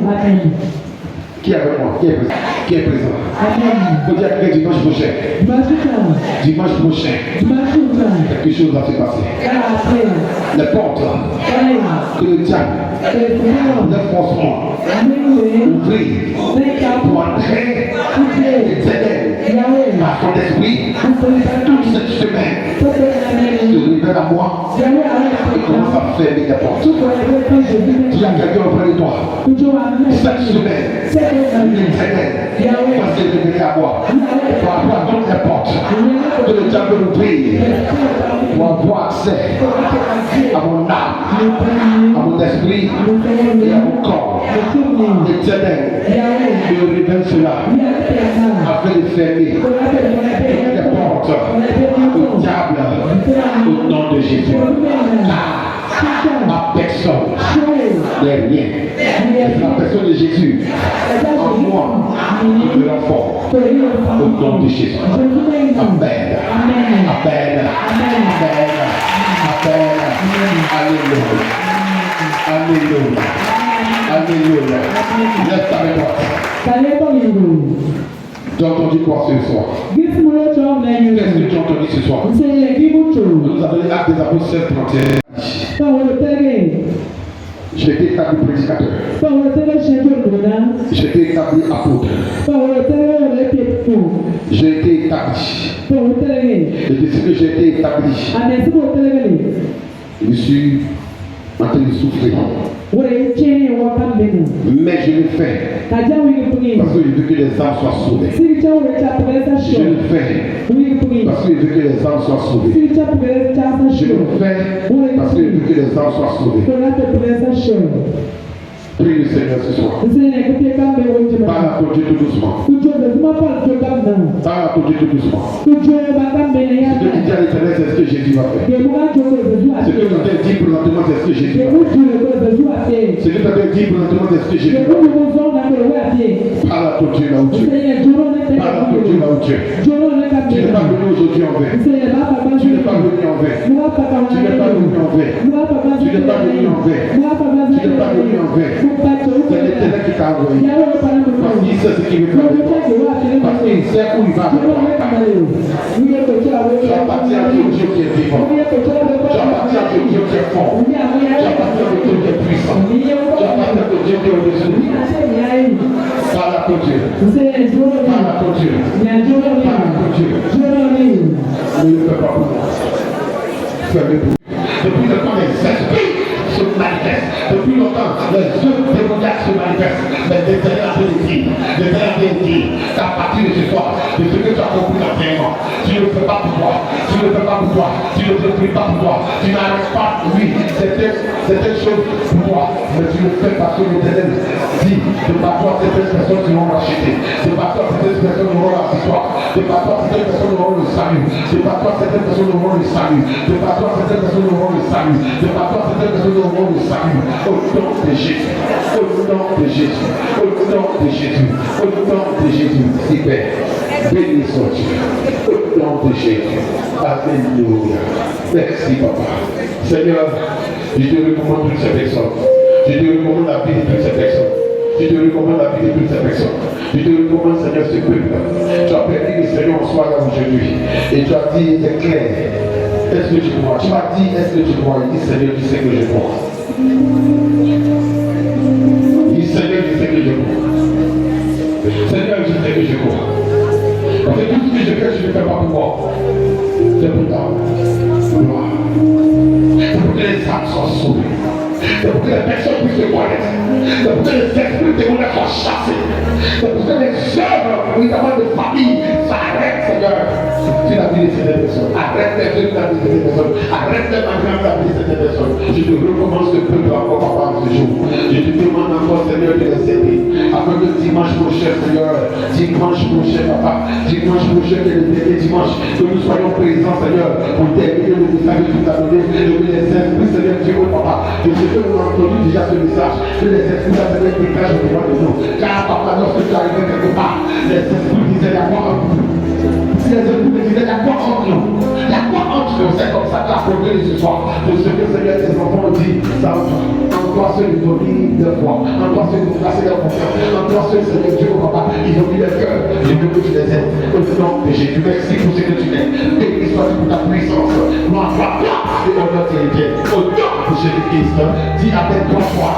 Amen. Qui est avec moi? Qui est présent? Amen. Il faut dire à quelqu'un dimanche prochain. Dimanche prochain. Quelque chose va se passer. Les portes que le diable ne forceront ouvrir pour entrer l'éternel par son esprit toute cette semaine se révèle à moi et commence à fermer les portes. Dis à quelqu'un auprès de toi, cette semaine l'éternel va se révéler à moi pour avoir toutes les portes que le diable veut ouvrir pour avoir accès à mon âme, à mon esprit et à mon corps. L'éternel me révèle cela afin de fermer les portes au diable au nom de Jésus. Car ma personne n'est rien. C'est la personne de Jésus en moi de l'enfant. Au nom de Jésus. Amen. Amen. Amen. Amen. Alléluia. Alléluia. Alléluia. Laisse ta réponse. Tu as entendu quoi ce soir? Qu'est-ce que tu as entendu ce soir? Nous avons les actes des apôtres 16, 31. J'ai été établi prédicateur. J'ai été établi apôtre. J'ai été établi. Et de ce que j'ai été établi, je suis en train de souffrir. Mais je le fais parce que je veux que les âmes soient sauvées. Je le fais parce que je veux que les âmes soient sauvées. Je le fais parce que je veux que les âmes soient sauvées. Prie le Seigneur ce soir. Parle à ton Dieu tout doucement. Parle à ton Dieu tout doucement. Ce que tu dis à l'Éternel, c'est ce que Jésus va faire. Ce que tu as dit présentement, c'est ce que Jésus va faire. Ce que tu as dit présentement, c'est ce que Jésus va faire. Parle à ton Dieu là où tu es. Parle à ton Dieu là où tu es. Tu n'es pas venu aujourd'hui en vain. Tu n'es pas venu en vain. Tu n'es pas venu en vain. Tu n'es pas venu en vain. Tu n'es pas venu en vain. C'est l'Éternel qui t'a envoyé. Parce qu'il sait ce qu'il veut faire. Parce qu'il sait où il va. Tu appartiens à Dieu qui est vivant. Tu appartiens à Dieu qui est fort. Tu appartiens à Dieu qui est puissant. Tu appartiens à Dieu qui est au-dessus. Parle à ton Dieu. Parle à ton Dieu. Parle à ton Dieu. Ne le fais pas pour moi. Fais-le pour moi. Depuis le temps, les esprits se manifestent. Depuis longtemps, les œuvres démoniaques se manifestent. Mais l'Éternel a dit, qu'à partir de ce soir, de ce que tu as compris l'entraînement, tu ne le fais pas pour toi. Tu ne le fais pas pour toi. Tu ne le pries pas pour toi. Tu n'arrêtes pas, oui, certaines choses pour toi. Mais tu le fais parce que l'Éternel dit, de par toi, certaines personnes seront rachetées. De par toi, certaines personnes auront la victoire. De par toi, certaines personnes auront le salut. De par toi, certaines personnes auront le salut. De par toi, certaines personnes auront le salut. De par toi, certaines personnes auront le salut. Au nom de Jésus. Au nom de Jésus. Au nom de Jésus. Au nom de Jésus. Père, béni sois-tu. Au nom de Jésus. Alléluia. Merci, Papa. Seigneur, je te recommande toutes ces personnes. Je te recommande la vie de toutes ces personnes. Je te recommande la vie de toutes ces personnes. Je te recommande, Seigneur, ce peuple. Tu as permis que le Seigneur en soit là aujourd'hui. Et tu as dit, c'est clair. Est-ce que tu crois? Tu m'as dit, est-ce que tu crois? Il dit, Seigneur, tu sais que je crois. Il dit, Seigneur, tu sais que je crois. Seigneur, je sais que je crois. Parce que tout ce que je fais, je ne le fais pas pour moi. C'est pour ta gloire. C'est pour que les âmes soient sauvées. C'est pour que les personnes puissent te connaître. C'est pour que les esprits démoniaques soient chassés. C'est pour que les œuvres, notamment de famille, s'arrêtent, Seigneur. Tu l'as dit de ces personnes. Arrête les œuvres de la vie de ces personnes. Arrête les manquements de la vie de ces personnes. Je te recommande ce peuple encore, Papa, ce jour. Je te demande encore, Seigneur, de les aider. Afin que dimanche prochain, Seigneur, dimanche prochain, Papa, dimanche prochain, que le dernier dimanche, que nous soyons présents, Seigneur, pour terminer le message que tu as donné, et que les esprits, Seigneur Dieu, Papa, de ce que nous avons entendu déjà ce message, que les esprits, Seigneur, dégagent au devant de nous. Car, Papa, lorsque tu arrives quelque part, les esprits disaient, il y a quoi entre nous? Si les esprits me disaient, il y a quoi entre nous? Il y a quoi entre nous? C'est comme ça que tu as proclamé ce soir. De ce que, Seigneur, tes enfants ont dit, ça en toi seul ils ont mis leur foi, en toi seul ils ont placé leur confiance, en toi seul, Seigneur Dieu, Papa, ils ont mis leur cœur. Je veux que tu les aides. Au nom de Jésus, merci pour ce que tu fais. Béni sois-tu pour ta puissance. Gloire à toi et honneur t'est bien. Au nom de Jésus-Christ, dis avec toi foi.